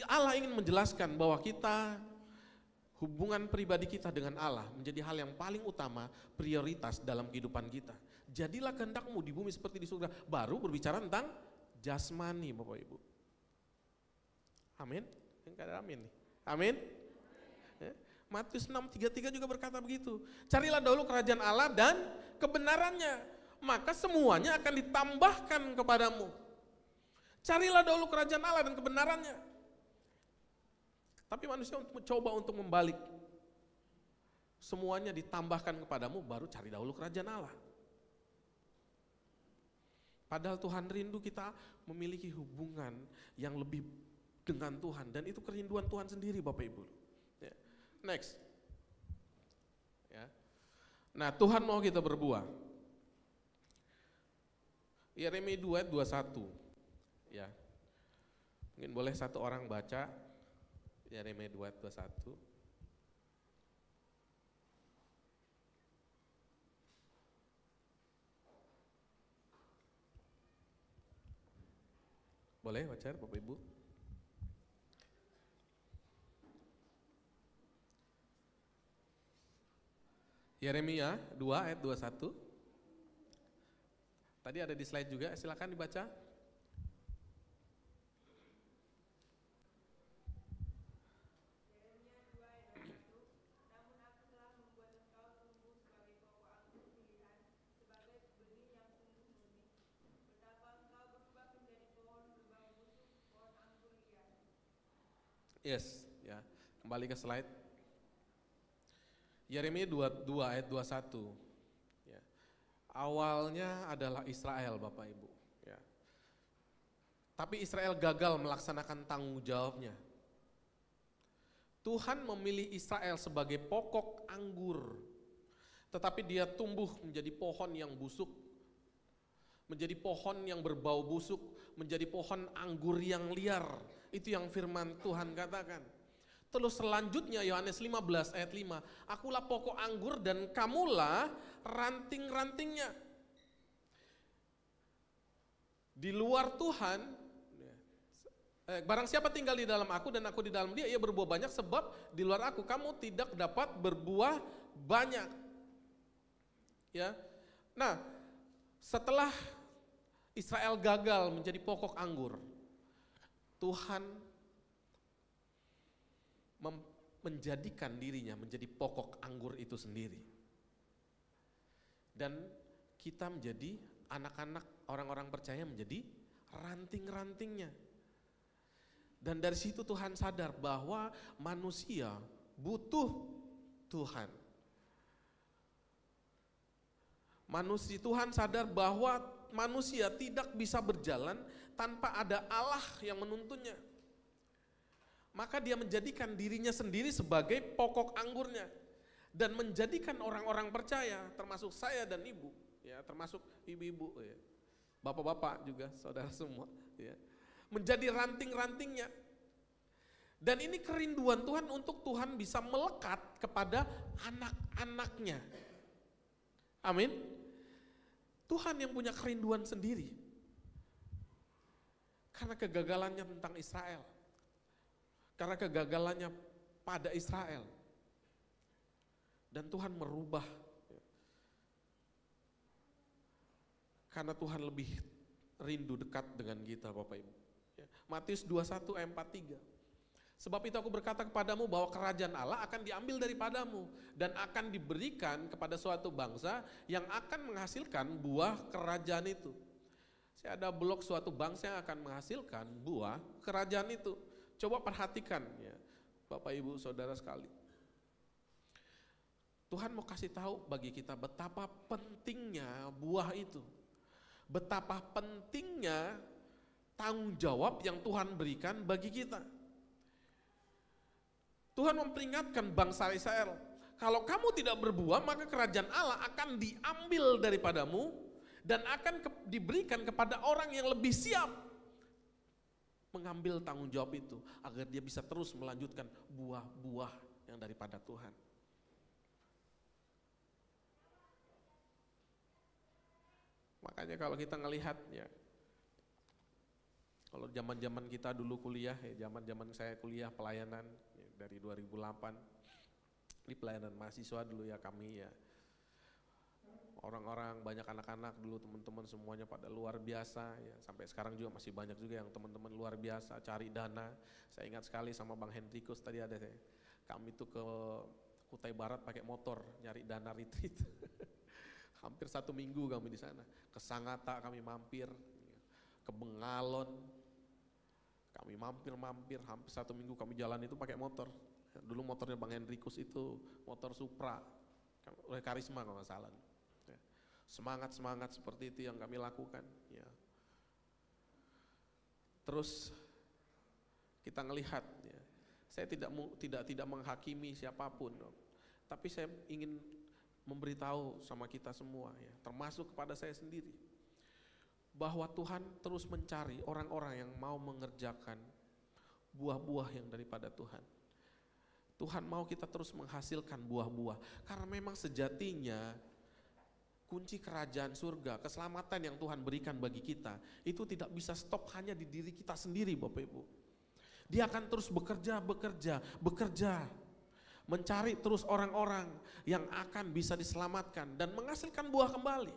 Allah ingin menjelaskan bahwa kita, hubungan pribadi kita dengan Allah menjadi hal yang paling utama, prioritas dalam kehidupan kita. Jadilah kehendakmu di bumi seperti di surga. Baru berbicara tentang jasmani, Bapak Ibu. Amin. Enggak ada amin nih. Amin. Ya. Matius 6:33 juga berkata begitu. Carilah dahulu kerajaan Allah dan kebenarannya, maka semuanya akan ditambahkan kepadamu. Carilah dahulu kerajaan Allah dan kebenarannya. Tapi manusia coba untuk membalik. Semuanya ditambahkan kepadamu, baru cari dahulu kerajaan Allah. Padahal Tuhan rindu kita memiliki hubungan yang lebih dengan Tuhan. Dan itu kerinduan Tuhan sendiri, Bapak Ibu. Ya. Next. Ya. Nah, Tuhan mau kita berbuah. Yeremia 2 ayat 21. Ya. Mungkin boleh satu orang baca Yeremia 2 ayat 21. Boleh baca Bapak Ibu? Yeremia 2 ayat 21. Tadi ada di slide juga, silakan dibaca. Yes, ya. Kembali ke slide. Yeremia 22 ayat 21. Ya. Awalnya adalah Israel, Bapak Ibu. Ya. Tapi Israel gagal melaksanakan tanggung jawabnya. Tuhan memilih Israel sebagai pokok anggur, tetapi dia tumbuh menjadi pohon yang busuk, menjadi pohon yang berbau busuk, menjadi pohon anggur yang liar. Itu yang firman Tuhan katakan. Terus selanjutnya Yohanes 15 ayat 5, akulah pokok anggur dan kamulah ranting-rantingnya. Di luar Tuhan, barang siapa tinggal di dalam aku dan aku di dalam dia, ia berbuah banyak, sebab di luar aku kamu tidak dapat berbuah banyak. Ya. Nah, setelah Israel gagal menjadi pokok anggur, Tuhan menjadikan dirinya menjadi pokok anggur itu sendiri. Dan kita menjadi anak-anak orang-orang percaya menjadi ranting-rantingnya. Dan dari situ Tuhan sadar bahwa manusia butuh Tuhan. Tuhan sadar bahwa manusia tidak bisa berjalan tanpa ada Allah yang menuntunnya. Maka dia menjadikan dirinya sendiri sebagai pokok anggurnya. Dan menjadikan orang-orang percaya, termasuk saya dan ibu, ya, termasuk ibu-ibu, ya, bapak-bapak juga, saudara semua, ya, menjadi ranting-rantingnya. Dan ini kerinduan Tuhan untuk Tuhan bisa melekat kepada anak-anaknya. Amin. Tuhan yang punya kerinduan sendiri. Karena kegagalannya tentang Israel. Karena kegagalannya pada Israel. Dan Tuhan merubah. Karena Tuhan lebih rindu dekat dengan kita, Bapak Ibu. Matius 21 ayat 43. Sebab itu aku berkata kepadamu bahwa kerajaan Allah akan diambil daripadamu dan akan diberikan kepada suatu bangsa yang akan menghasilkan buah kerajaan itu. Saya ada blog suatu bangsa yang akan menghasilkan buah kerajaan itu. Coba perhatikan ya, Bapak Ibu Saudara sekali. Tuhan mau kasih tahu bagi kita betapa pentingnya buah itu. Betapa pentingnya tanggung jawab yang Tuhan berikan bagi kita. Tuhan memperingatkan bangsa Israel, kalau kamu tidak berbuah maka kerajaan Allah akan diambil daripadamu dan akan diberikan kepada orang yang lebih siap mengambil tanggung jawab itu agar dia bisa terus melanjutkan buah-buah yang daripada Tuhan. Makanya kalau kita ngelihat ya, kalau zaman-zaman kita dulu kuliah, ya zaman-zaman saya kuliah pelayanan ya, dari 2008 di pelayanan mahasiswa dulu ya kami ya, orang-orang banyak anak-anak dulu teman-teman semuanya pada luar biasa ya, sampai sekarang juga masih banyak juga yang teman-teman luar biasa cari dana. Saya ingat sekali sama Bang Hendrikus tadi ada saya, kami tuh ke Kutai Barat pakai motor nyari dana retreat. Hampir 1 minggu kami di sana. Ke Sangatta kami mampir, ke Bengalon kami mampir, hampir 1 minggu kami jalan itu pakai motor. Dulu motornya Bang Hendrikus itu motor Supra, oleh Karisma kalau nggak salah. Semangat seperti itu yang kami lakukan. Ya. Terus kita ngelihat, ya, saya tidak menghakimi siapapun, tapi saya ingin memberitahu sama kita semua, ya, termasuk kepada saya sendiri, bahwa Tuhan terus mencari orang-orang yang mau mengerjakan buah-buah yang daripada Tuhan. Tuhan mau kita terus menghasilkan buah-buah, karena memang sejatinya kunci kerajaan surga, keselamatan yang Tuhan berikan bagi kita, itu tidak bisa stop hanya di diri kita sendiri, Bapak Ibu. Dia akan terus bekerja, mencari terus orang-orang yang akan bisa diselamatkan dan menghasilkan buah kembali.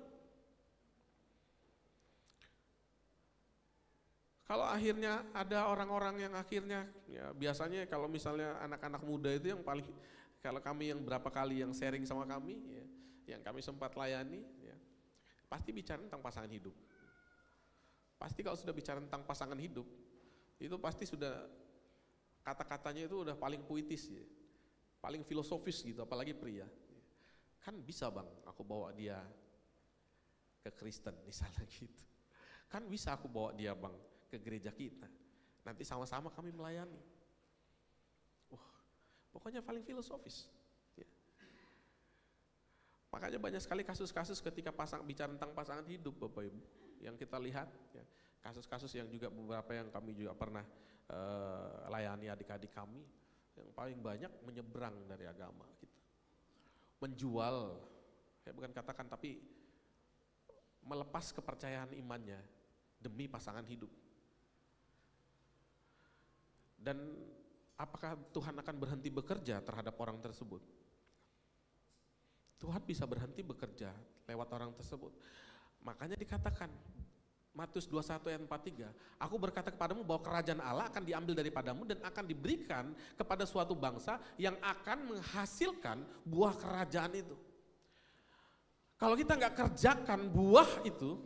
Kalau akhirnya ada orang-orang yang akhirnya, ya biasanya kalau misalnya anak-anak muda itu yang paling, kalau kami yang berapa kali yang sharing sama kami, ya, yang kami sempat layani, ya, pasti bicara tentang pasangan hidup. Pasti kalau sudah bicara tentang pasangan hidup, itu pasti sudah kata-katanya itu udah paling puitis ya, paling filosofis gitu, apalagi pria. Kan bisa bang, aku bawa dia ke Kristen misalnya gitu. Kan bisa aku bawa dia bang ke gereja kita, nanti sama-sama kami melayani. Wah, pokoknya paling filosofis. Ya. Makanya banyak sekali kasus-kasus ketika bicara tentang pasangan hidup Bapak Ibu, yang kita lihat ya, kasus-kasus yang juga beberapa yang kami juga pernah layani adik-adik kami, yang paling banyak menyeberang dari agama kita, menjual, saya bukan katakan tapi melepas kepercayaan imannya demi pasangan hidup. Dan apakah Tuhan akan berhenti bekerja terhadap orang tersebut? Tuhan bisa berhenti bekerja lewat orang tersebut. Makanya dikatakan Matius 21 ayat 43, aku berkata kepadamu bahwa kerajaan Allah akan diambil daripadamu dan akan diberikan kepada suatu bangsa yang akan menghasilkan buah kerajaan itu. Kalau kita nggak kerjakan buah itu,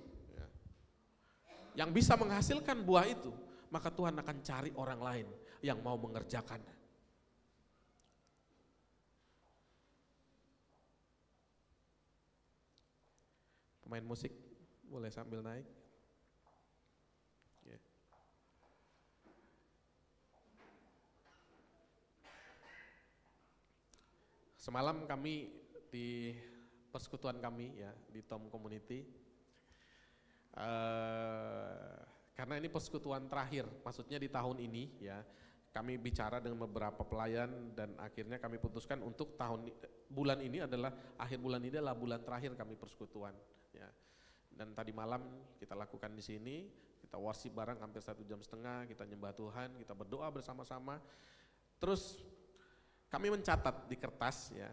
yang bisa menghasilkan buah itu, maka Tuhan akan cari orang lain yang mau mengerjakan. Pemain musik boleh sambil naik. Yeah. Semalam kami di persekutuan kami ya di Tom Community, karena ini persekutuan terakhir, maksudnya di tahun ini ya, kami bicara dengan beberapa pelayan dan akhirnya kami putuskan untuk bulan ini adalah akhir bulan ini adalah bulan terakhir kami persekutuan ya. Dan tadi malam kita lakukan di sini, kita worship bareng hampir 1,5 jam, kita nyembah Tuhan, kita berdoa bersama-sama. Terus kami mencatat di kertas ya.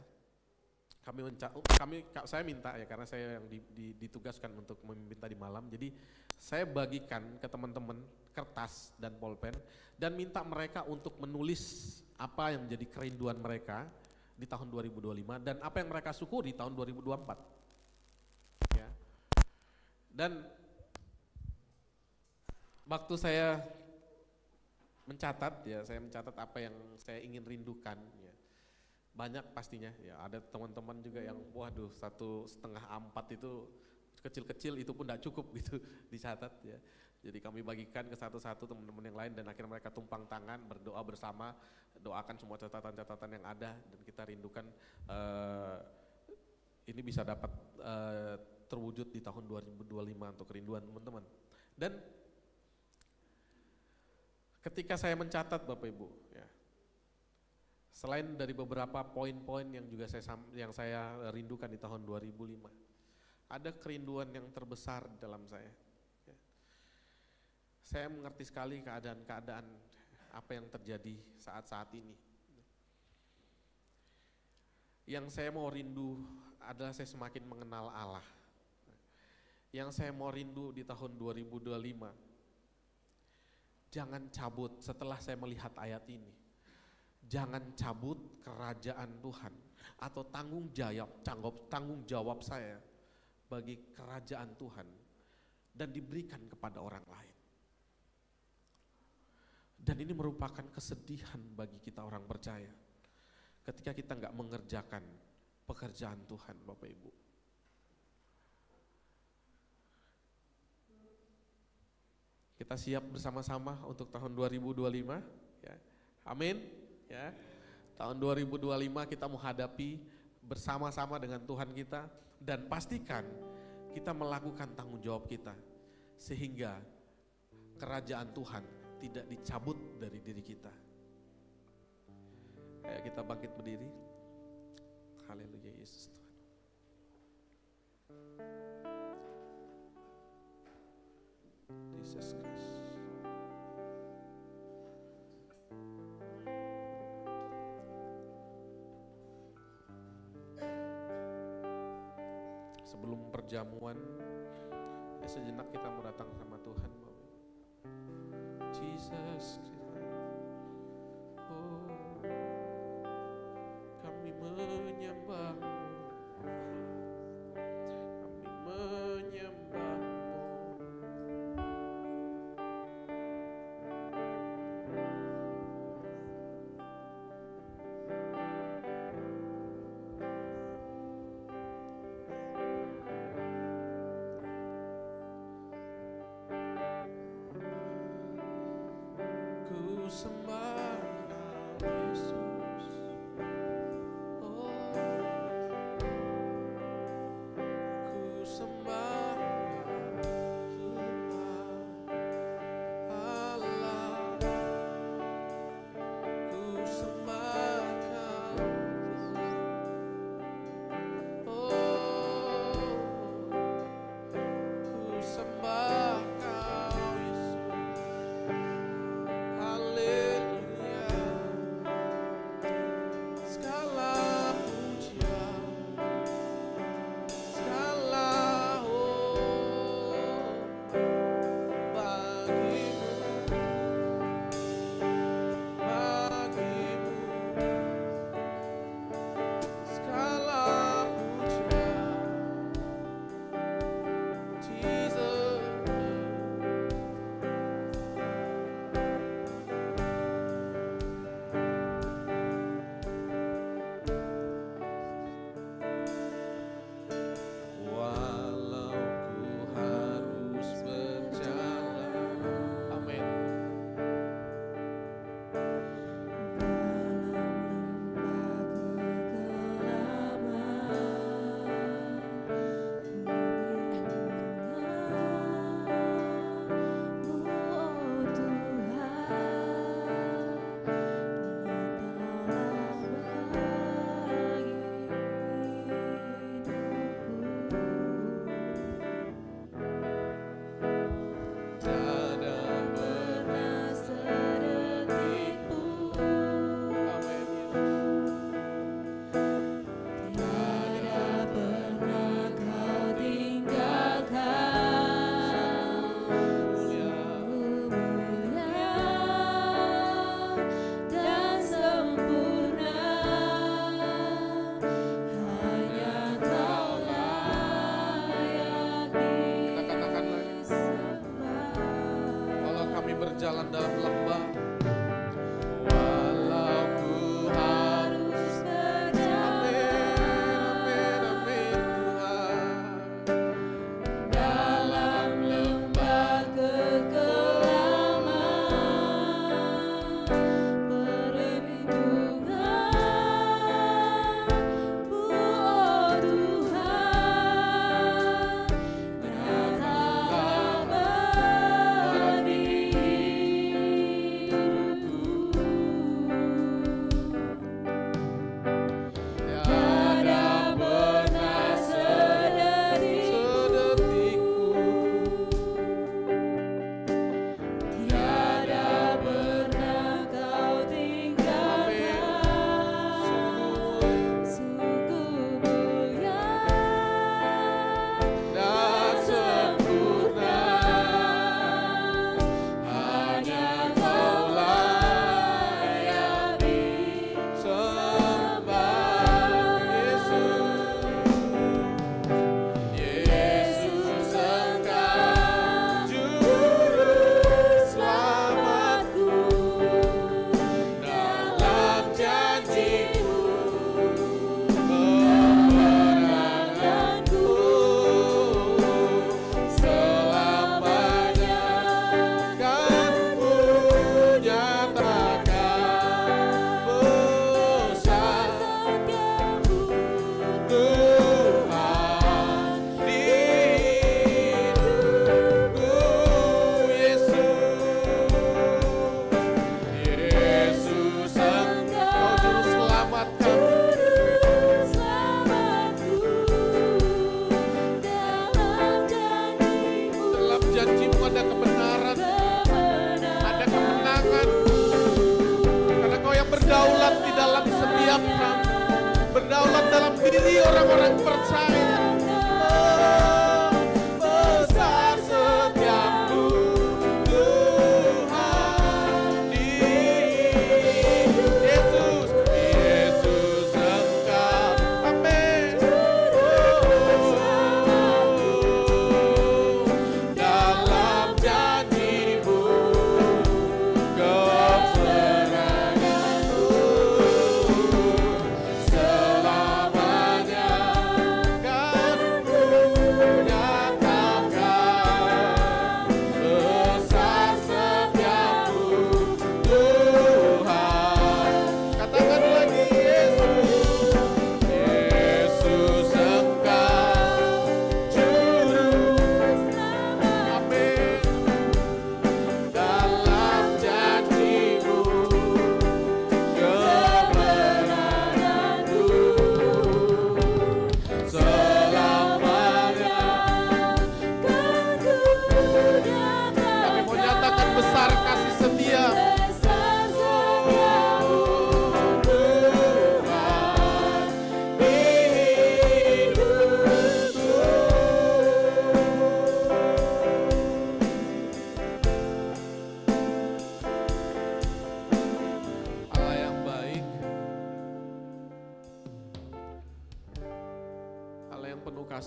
Saya minta ya, karena saya yang ditugaskan untuk memimpin tadi malam, jadi saya bagikan ke teman-teman kertas dan pulpen dan minta mereka untuk menulis apa yang menjadi kerinduan mereka di tahun 2025 dan apa yang mereka syukuri di tahun 2024 ya. Dan waktu saya mencatat ya, saya mencatat apa yang saya ingin rindukan ya. Banyak pastinya ya, ada teman-teman juga yang waduh 1,5 A4 itu kecil-kecil itu pun tidak cukup gitu dicatat ya. Jadi kami bagikan ke satu-satu teman-teman yang lain dan akhirnya mereka tumpang tangan berdoa bersama, doakan semua catatan-catatan yang ada dan kita rindukan ini bisa dapat terwujud di tahun 2025 untuk kerinduan teman-teman. Dan ketika saya mencatat Bapak Ibu ya, selain dari beberapa poin-poin yang juga saya rindukan di tahun 2005, ada kerinduan yang terbesar dalam saya. Ya. Saya mengerti sekali keadaan-keadaan apa yang terjadi saat-saat ini. Yang saya mau rindu adalah saya semakin mengenal Allah. Yang saya mau rindu di tahun 2025, jangan cabut setelah saya melihat ayat ini. Jangan cabut kerajaan Tuhan atau tanggung jawab saya bagi kerajaan Tuhan dan diberikan kepada orang lain. Dan ini merupakan kesedihan bagi kita orang percaya ketika kita nggak mengerjakan pekerjaan Tuhan Bapak Ibu. Kita siap bersama-sama untuk tahun 2025 ya. Amin. Ya, tahun 2025 kita menghadapi bersama-sama dengan Tuhan kita dan pastikan kita melakukan tanggung jawab kita sehingga kerajaan Tuhan tidak dicabut dari diri kita. Ayo kita bangkit berdiri. Haleluya Yesus Tuhan. Jesus Christ. Sebelum perjamuan, sejenak kita mau datang sama Tuhan. Jesus Christ, oh, kami menyembah-Mu, kami menyembah-Mu. sembah Kau Yesus. Oh, ku sembah Tuhan Allah. Ku sembah Kau Tuhan. Oh, ku sembah Kau Yesus. Haleluya. Segala pujian, segala bagimu, segala pujian, Jesus. Walau ku harus berjalan, amin. Tiada pernah sedetik pun, amin Yesus. Tiada pernah Kau tinggalkan. Mulia dan sempurna, hanya Kau layak Kita katakan lagi. Walau kami berjalan dalam lembah, walau ku harus berjalan, amin Tuhan, dalam lembah kekelaman, perlindungan-Mu, oh Tuhan, nyatalah berdiri hidupku.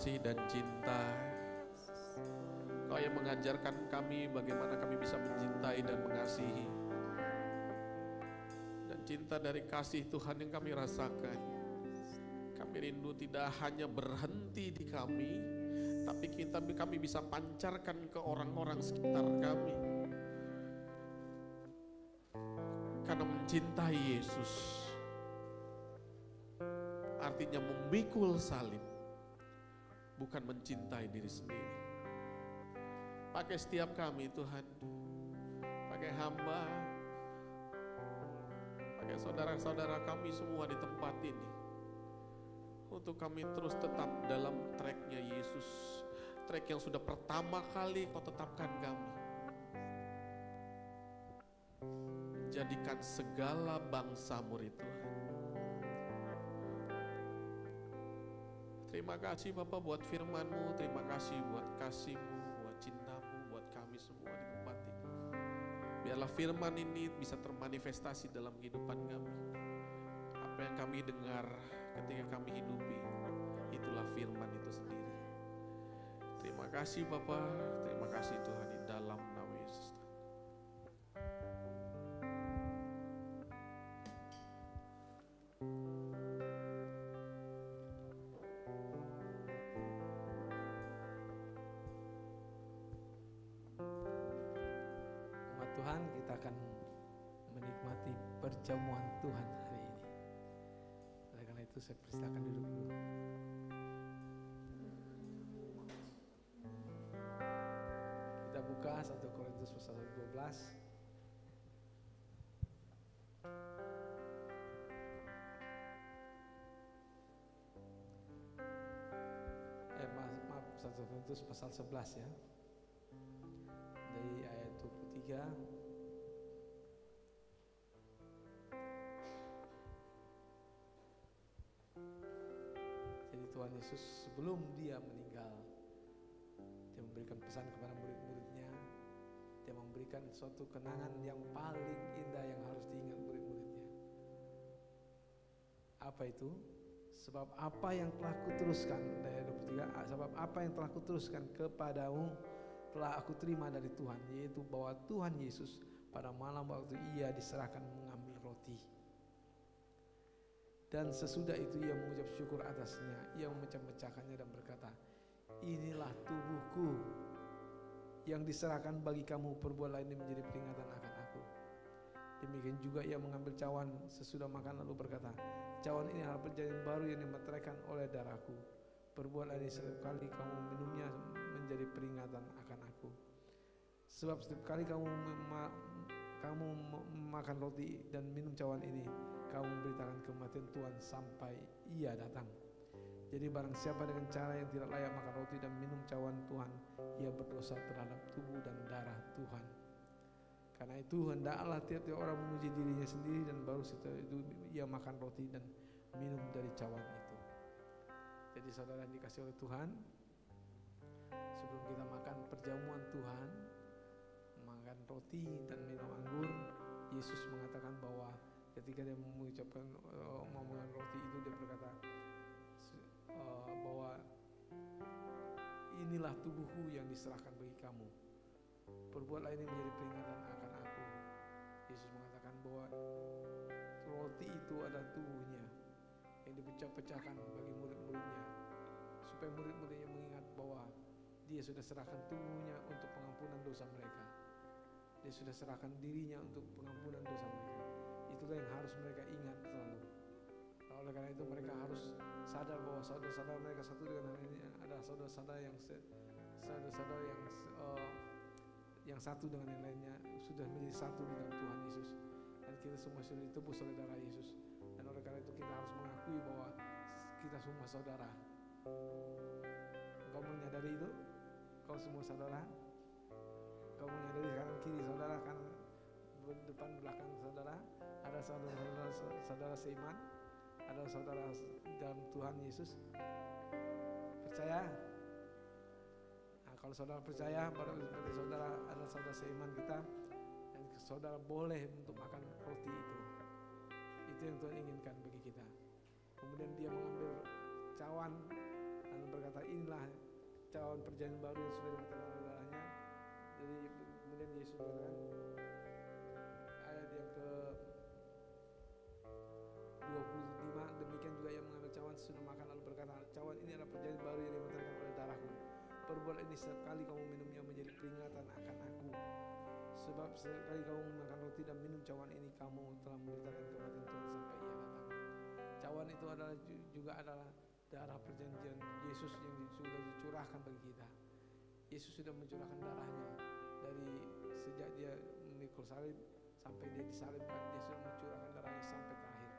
kasih dan cinta. Kau yang mengajarkan kami bagaimana kami bisa mencintai dan mengasihi. Dan cinta dari kasih Tuhan yang kami rasakan, kami rindu tidak hanya berhenti di kami, tapi kami bisa pancarkan ke orang-orang sekitar kami. Karena mencintai Yesus artinya memikul salib, bukan mencintai diri sendiri. Pakai setiap kami Tuhan, pakai hamba, pakai saudara-saudara kami semua di tempat ini, untuk kami terus tetap dalam tracknya Yesus, track yang sudah pertama kali Kau tetapkan kami. Jadikan segala bangsa murid Tuhan. Terima kasih Bapa buat firman-Mu, terima kasih buat kasih-Mu, buat cinta-Mu, buat kami semua di tempat ini. Biarlah firman ini bisa termanifestasi dalam kehidupan kami. Apa yang kami dengar ketika kami hidupi, itulah firman itu sendiri. Terima kasih Bapa, terima kasih Tuhan, di dalam nama Yesus. Tuhan, kita akan menikmati perjamuan Tuhan hari ini. Oleh karena itu saya persilakan duduk dulu. Kita buka 1 Korintus pasal 12. Maaf, 1 Korintus pasal 11 ya. Dari ayat 23. Jadi Tuhan Yesus sebelum dia meninggal, dia memberikan pesan kepada murid-muridnya. Dia memberikan suatu kenangan yang paling indah yang harus diingat murid-muridnya. Apa itu? Sebab apa yang telah kuteruskan, ayat 23, sebab apa yang telah kuteruskan kepadamu telah aku terima dari Tuhan, yaitu bahwa Tuhan Yesus pada malam waktu ia diserahkan mengambil roti. Dan sesudah itu ia mengucap syukur atasnya, ia memecah-mecahkannya dan berkata, inilah tubuhku yang diserahkan bagi kamu, perbuatlah ini menjadi peringatan akan aku. Demikian juga ia mengambil cawan sesudah makan lalu berkata, cawan ini adalah perjanjian baru yang dimeteraikan oleh darahku. Perbuatlah ini setiap kali kamu minumnya menjadi peringatan akan aku. Sebab setiap kali kamu makan roti dan minum cawan ini, kamu memberitakan kematian Tuhan sampai ia datang. Jadi barang siapa dengan cara yang tidak layak makan roti dan minum cawan Tuhan, ia berdosa terhadap tubuh dan darah Tuhan. Karena itu hendaklah tiap-tiap orang memuji dirinya sendiri, dan baru setelah itu ia makan roti dan minum dari cawan itu. Jadi saudara yang dikasih oleh Tuhan, sebelum kita makan perjamuan Tuhan, makan roti dan minum anggur, Yesus mengatakan bahwa ketika dia mengucapkan makan roti itu, dia berkata bahwa inilah tubuhku yang diserahkan bagi kamu, perbuatlah ini menjadi peringatan akan aku. Yesus mengatakan bahwa roti itu adalah tubuhnya yang dipecah-pecahkan bagi murid-muridnya, supaya murid-muridnya mengingat bahwa dia sudah serahkan tubuhnya untuk pengampunan dosa mereka. Dia sudah serahkan dirinya untuk pengampunan dosa mereka. Itulah yang harus mereka ingat selalu. Oleh karena itu mereka harus sadar bahwa saudara-saudara mereka satu dengan hari ini adalah saudara-saudara yang satu dengan yang lainnya, sudah menjadi satu dengan Tuhan Yesus. Dan kita semua sudah ditebus oleh darah Yesus. Dan oleh karena itu kita harus mengakui bahwa kita semua saudara. Kau menyadari itu? Kau semua saudara? Kau menyadari kanan kiri saudara, kanan depan belakang saudara, ada saudara seiman, ada saudara dalam Tuhan Yesus. Percaya? Nah, kalau saudara percaya, berarti saudara adalah saudara seiman kita, dan saudara boleh untuk makan roti itu. Itu yang Tuhan inginkan bagi kita. Kemudian dia mengambil cawan dan berkata, inilah cawan perjanjian baru yang sudah dimatikan oleh darahnya. Jadi kemudian Yesus mengatakan ayat yang ke 25, demikian juga yang mengambil cawan sudah makan lalu berkata, cawan ini adalah perjanjian baru yang dimatikan oleh darahku. Perbuat ini setiap kali kamu minumnya menjadi peringatan akan aku. Sebab setiap kali kamu makan roti dan minum cawan ini, kamu telah memberitakan kematian Tuhan sampai ia datang. Cawan itu juga adalah darah perjanjian Yesus yang sudah dicurahkan bagi kita. Yesus sudah mencurahkan darahnya dari sejak dia memikul salib sampai dia disalibkan, dia sudah mencurahkan darahnya sampai terakhir.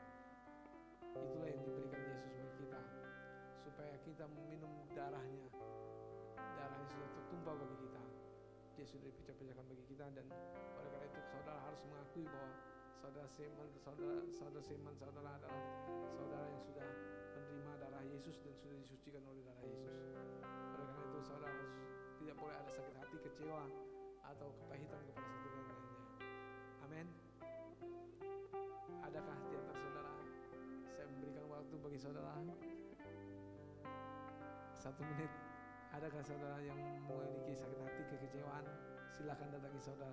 Itulah yang diberikan Yesus bagi kita, supaya kita meminum darahnya. Darahnya sudah tertumpah bagi kita, dia sudah dipecah-pecahkan bagi kita. Dan oleh karena itu saudara harus mengakui bahwa saudara seman adalah saudara yang sudah menerima darah Yesus dan sudah disucikan oleh darah Yesus. Oleh karena itu saudara harus tidak boleh ada sakit hati, kecewa atau kepahitan kepada satu dan lainnya. Amin. Adakah di antara saudara, saya memberikan waktu bagi saudara 1 menit. Adakah saudara yang memiliki sakit hati, kekecewaan? Silakan datangi saudara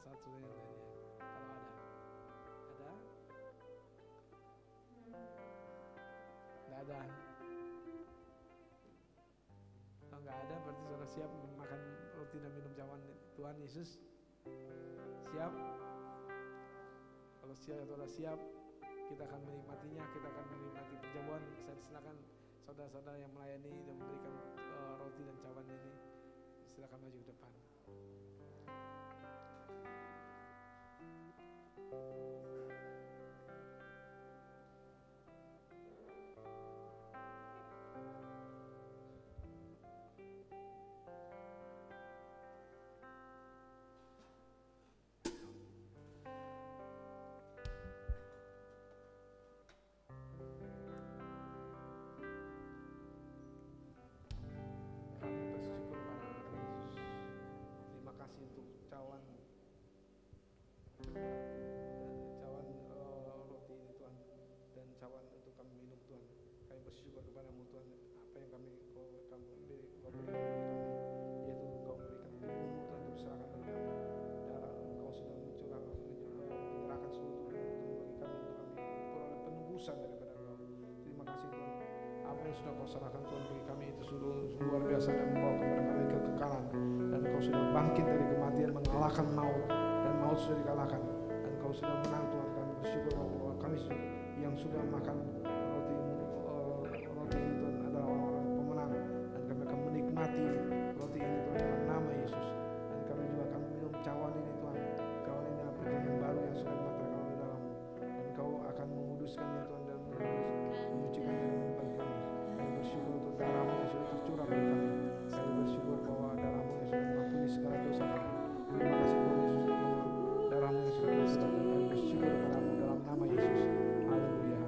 satu dan lainnya. Kalau ada? Nggak ada. Kalau nggak ada, berarti saudara siap makan roti dan minum cawan Tuhan Yesus? Siap? Kalau saudara siap, kita akan menikmatinya, kita akan menikmati perjamuan. Saya silakan saudara-saudara yang melayani dan memberikan roti dan cawan ini, silakan maju ke depan. Daripada Engkau. Terima kasih Tuhan, apa yang sudah Kau serahkan Tuhan bagi kami itu sudah luar biasa dan membawa kepada kami kekekalan. Dan Kau sudah bangkit dari kematian, mengalahkan maut, dan maut sudah dikalahkan, dan Kau sudah menang Tuhan. Kami bersyukur bahwa kami yang sudah makan roti ini Tuhan adalah orang-orang pemenang, dan kami akan menikmati roti ini Tuhan dalam nama Yesus. Dan kami juga akan minum cawan ini Tuhan. Cawan ini adalah perjanjian baru yang sudah dimatikan oleh darah-Mu, dan Kau akan menguduskannya Tuhan dan menyucikannya dalam kehidupan kami. Kami bersyukur untuk darah-Mu yang sudah tercurah bagi kami. Kami bersyukur bahwa darah-Mu yang sudah mengampuni segala dosa kami. Terima kasih Tuhan Yesus untuk darah-Mu yang sudah tercurah. Kami bersyukur kepada-Mu dalam nama Yesus. Haleluya.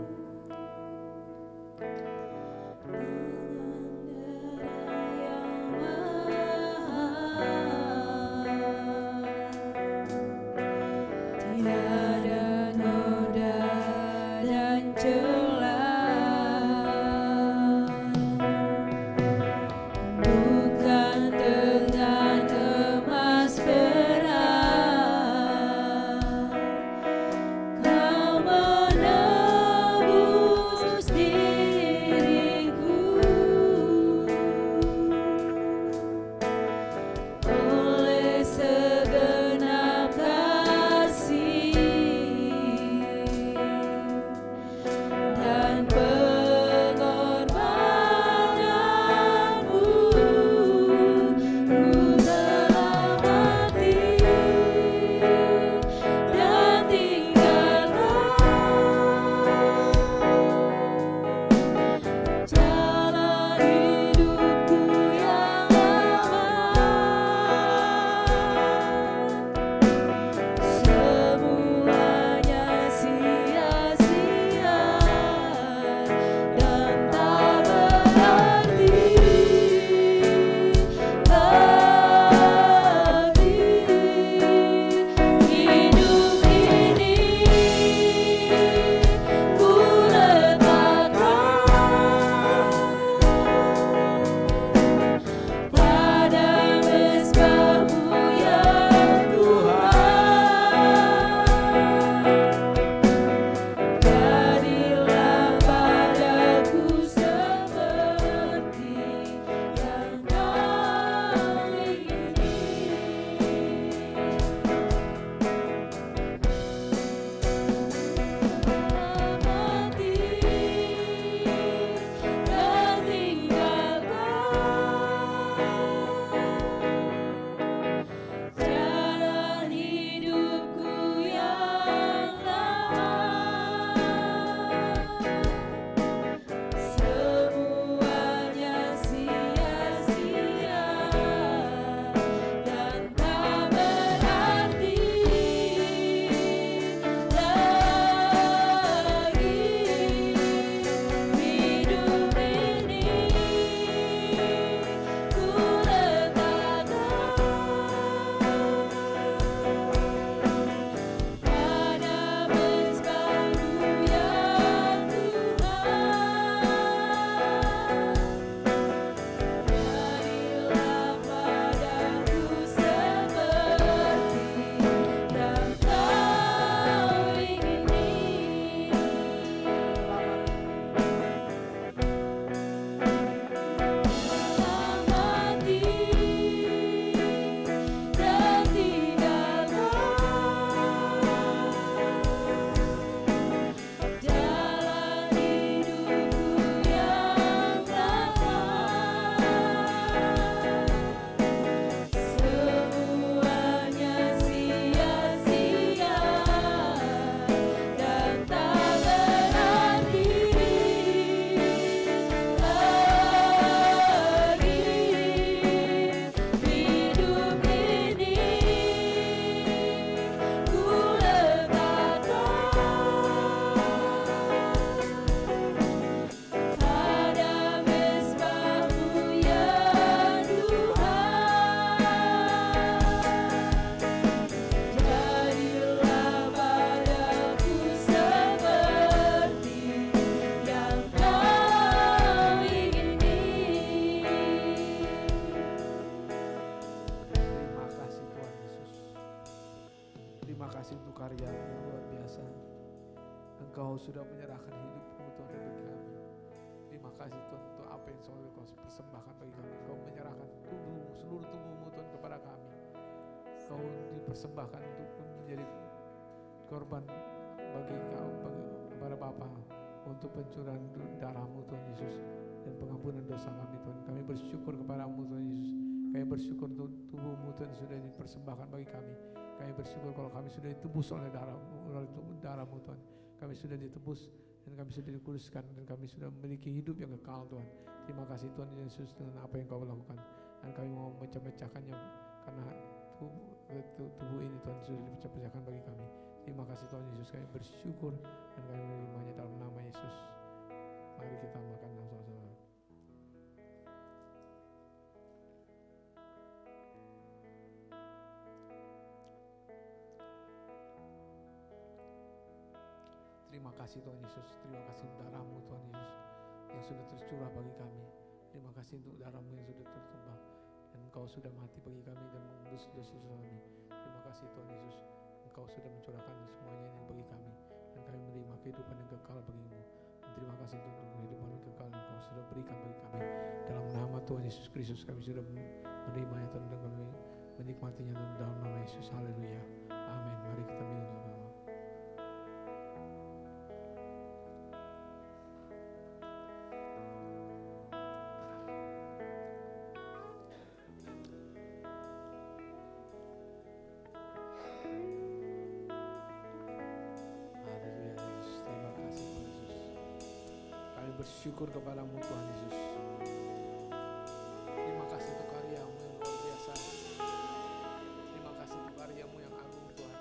kasih untuk karya yang luar biasa. Engkau sudah menyerahkan hidupmu Tuhan bagi kami. Terima kasih Tuhan untuk apa yang selalu Kau persembahkan bagi kami. Kau menyerahkan tubuhmu, seluruh tubuhmu Tuhan kepada kami. Kau dipersembahkan untuk menjadi korban bagi kau, kepada Bapa, untuk pencurahan darah-Mu Tuhan Yesus dan pengampunan dosa kami Tuhan. Kami bersyukur kepada-Mu Tuhan Yesus. Kami bersyukur untuk tubuh-Mu Tuhan sudah dipersembahkan bagi kami. Kami bersyukur kalau kami sudah ditebus oleh darah-Mu Tuhan. Kami sudah ditebus dan kami sudah dikuduskan dan kami sudah memiliki hidup yang kekal Tuhan. Terima kasih Tuhan Yesus dengan apa yang Kau lakukan. Dan kami mau memecah-mecahkannya karena tubuh ini Tuhan sudah dipecah-pecahkan bagi kami. Terima kasih Tuhan Yesus, kami bersyukur dan kami menerimanya dalam nama Yesus. Mari kita makan sama-sama. Terima kasih Tuhan Yesus, terima kasih untuk darah-Mu Tuhan Yesus yang sudah tercurah bagi kami. Terima kasih untuk darah-Mu yang sudah tertumpah dan Engkau sudah mati bagi kami dan menembus dosa kami. Terima kasih Tuhan Yesus, Engkau sudah mencurahkan semuanya ini bagi kami dan kami menerima kehidupan yang kekal bagimu. Dan terima kasih untuk kehidupan yang kekal yang Engkau sudah berikan bagi kami. Dalam nama Tuhan Yesus Kristus kami sudah menerimanya Tuhan dan kami menikmatinya dalam nama Yesus. Haleluya. Amin. Mari kita minum sama-sama. Bersyukur kepada-Mu Tuhan Yesus. Terima kasih untuk karya-Mu yang luar biasa. Terima kasih untuk karya-Mu yang agung Tuhan.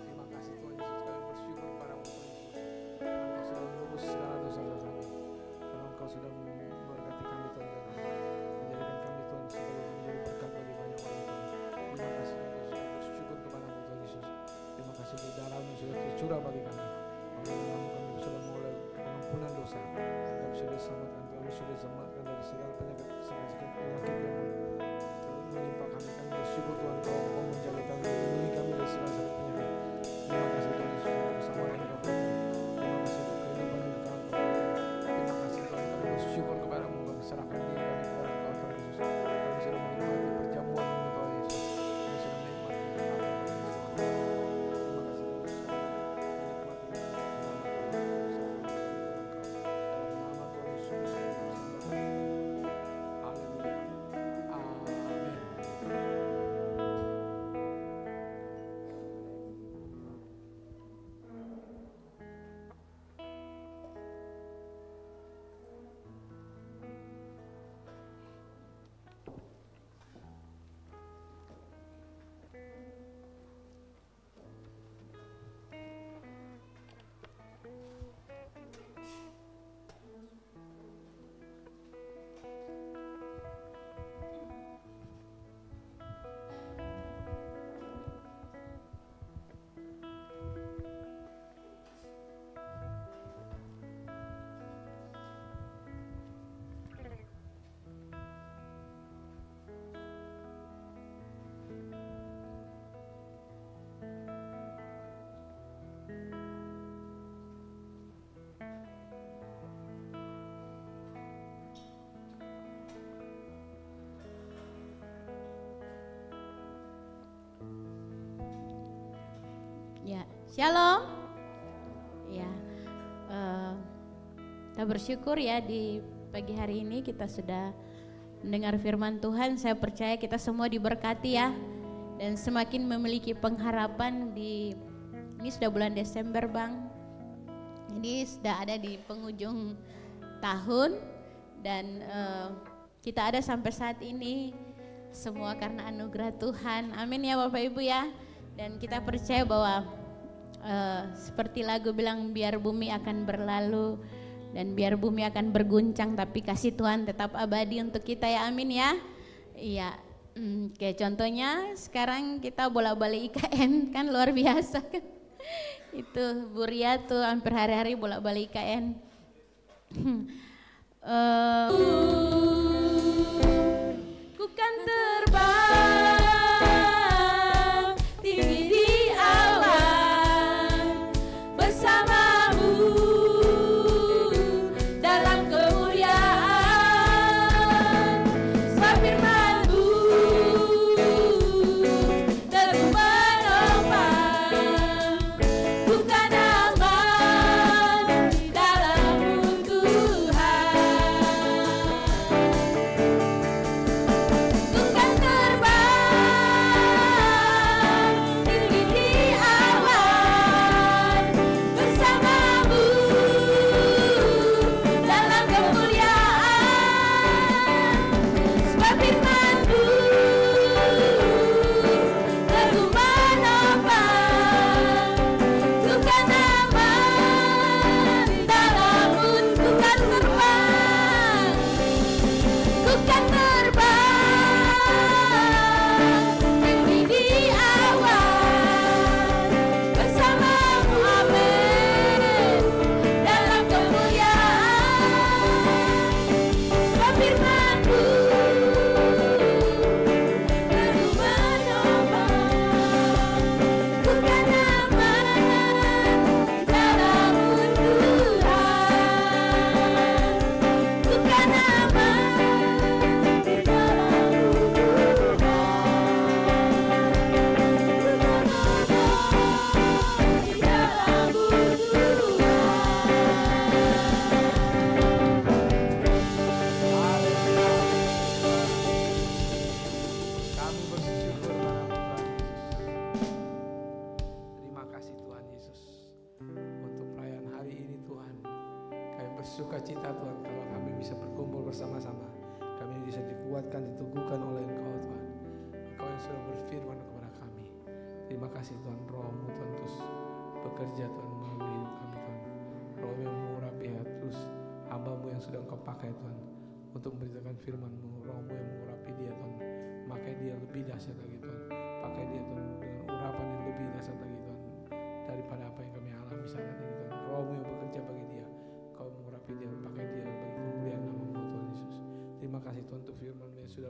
Terima kasih Tuhan Yesus, kami bersyukur kepada-Mu Tuhan Yesus. Karena Engkau sudah menebus segala dosa-dosa kami. Karena Engkau sudah memberkati kami Tuhan dan menjadikan kami Tuhan sebagai menjadi berkat bagi banyak orang Tuhan. Terima kasih Tuhan Yesus, kami bersyukur kepada-Mu Tuhan Yesus. Terima kasih untuk darah-Mu sudah tercurah bagi kami. Kami sudah mulai pengampunan dosa. Kami sudah diselamatkan, kami sudah diselamatkan dari segala penyakit yang menimpa kami. Kami bersyukur Tuhan, Kau menjaga kami, melindungi kami dari segala penyakit. Terima kasih Tuhan Yesus sudah bersama dengan kami. Terima kasih untuk kehidupan yang kekal. Terima kasih Tuhan, kami bersyukur kepada-Mu, kami serahkan diri kami kepada Engkau Tuhan Yesus. Kami sudah menikmati perjamuan-Mu Tuhan Yesus. Kami sudah menikmati Ya, shalom. Ya, kita bersyukur ya di pagi hari ini kita sudah mendengar firman Tuhan. Saya percaya kita semua diberkati ya dan semakin memiliki pengharapan ini sudah bulan Desember Bang. Jadi sudah ada di penghujung tahun dan kita ada sampai saat ini semua karena anugerah Tuhan. Amin ya Bapak Ibu ya. Dan kita percaya bahwa seperti lagu bilang biar bumi akan berlalu dan biar bumi akan berguncang tapi kasih Tuhan tetap abadi untuk kita ya, amin ya. Iya, kayak contohnya sekarang kita bola-balik IKN kan luar biasa kan. Itu Bu Ria tuh hampir hari-hari bola-balik IKN. Ku kan terbang tinggi di awan. sukacita Tuhan kalau kami bisa berkumpul bersama-sama. Kami bisa dikuatkan, diteguhkan oleh Engkau Tuhan. Engkau yang sudah berfirman kepada kami. Terima kasih Tuhan, Roh-Mu Tuhan terus bekerja Tuhan melalui hidup kami Tuhan. Roh yang mengurapi ya, terus hamba-Mu yang sudah Engkau pakai Tuhan untuk memberitakan firman-Mu. Roh-Mu yang mengurapi dia Tuhan, pakai dia lebih dahsyat lagi Tuhan. Pakai dia Tuhan dengan urapan yang lebih dahsyat lagi Tuhan daripada apa yang kami alami saat ini Tuhan. Roh-Mu yang bekerja bagi dia, Kau mengurapi dia, pakai dia bagi kemuliaan nama-Mu Tuhan Yesus. Terima kasih Tuhan untuk firman-Mu yang sudah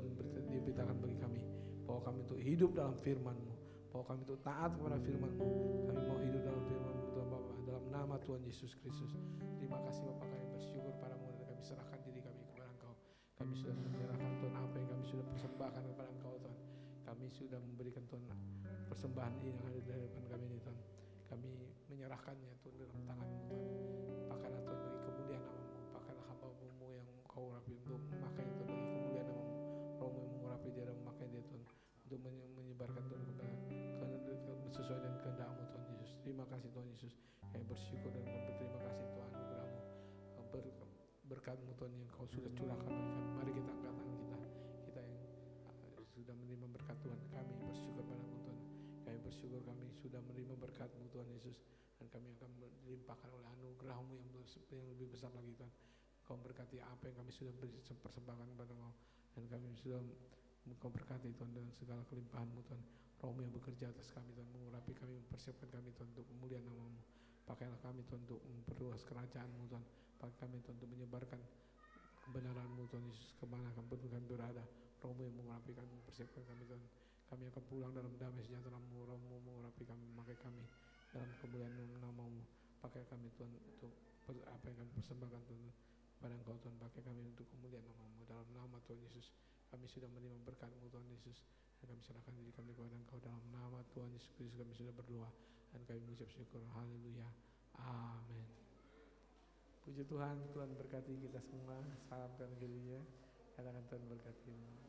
diberitakan bagi kami, bahwa kami untuk hidup dalam firman-Mu, bahwa kami untuk taat kepada firman-Mu. Kami mau hidup dalam firman-Mu Tuhan Bapa, dalam nama Tuhan Yesus Kristus. Terima kasih Bapa, kami bersyukur padamu dan kami serahkan diri kami kepada Engkau. Kami sudah menyerahkan Tuhan apa yang kami sudah persembahkan kepada Engkau Tuhan. Kami sudah memberikan Tuhan persembahan ini yang ada di hadapan kami ini Tuhan. Kami menyerahkannya Tuhan dalam tangan-Mu Tuhan. Pakailah Tuhan bagi kemuliaan nama-Mu. Pakailah hamba-Mu yang Kau urapi untuk memakai Tuhan bagi kemuliaan nama-Mu. Roh-Mu yang mengurapi dia dan memakai dia Tuhan untuk menyebarkan Tuhan kepada sesuai dengan kehendak-Mu Tuhan Yesus. Terima kasih Tuhan Yesus. Kami bersyukur dan berterima kasih Tuhan anugerah-Mu, berkat-Mu Tuhan yang Kau sudah curahkan bagi kami. Mari kita angkat tangan kita yang sudah menerima berkat Tuhan. Kami bersyukur padamu Tuhan. Kami bersyukur kami sudah menerima berkat-Mu Tuhan Yesus, dan kami akan dilimpahkan oleh anugerah-Mu yang lebih besar lagi Tuhan. Kau berkati apa yang kami sudah persembahkan kepada Engkau, dan kami sudah Engkau berkati Tuhan dengan segala kelimpahan-Mu Tuhan. Roh-Mu yang bekerja atas kami Tuhan, mengurapi kami, mempersiapkan kami Tuhan untuk kemuliaan nama-Mu. Pakailah kami Tuhan untuk memperluas kerajaan-Mu Tuhan. Pakai kami Tuhan untuk menyebarkan kebenaran-Mu Tuhan Yesus kemana pun kami berada. Roh-Mu yang mengurapi kami, mempersiapkan kami Tuhan. Kami akan pulang dalam damai sejahtera-Mu. Roh-Mu mengurapi kami, memakai kami dalam kemuliaan nama-Mu. Pakai kami Tuhan untuk apa yang kami persembahkan Tuhan pada Engkau Tuhan. Pakai kami untuk kemuliaan nama-Mu dalam nama Tuhan Yesus. Kami sudah menerima berkat-Mu Tuhan Yesus, dan kami serahkan diri kami kepada Engkau dalam nama Tuhan Yesus Kristus. Kami sudah berdoa dan kami mengucap syukur. Haleluya, amin. Puji Tuhan, Tuhan berkati kita semua. Salam Evangelia. Katakan Tuhan berkati.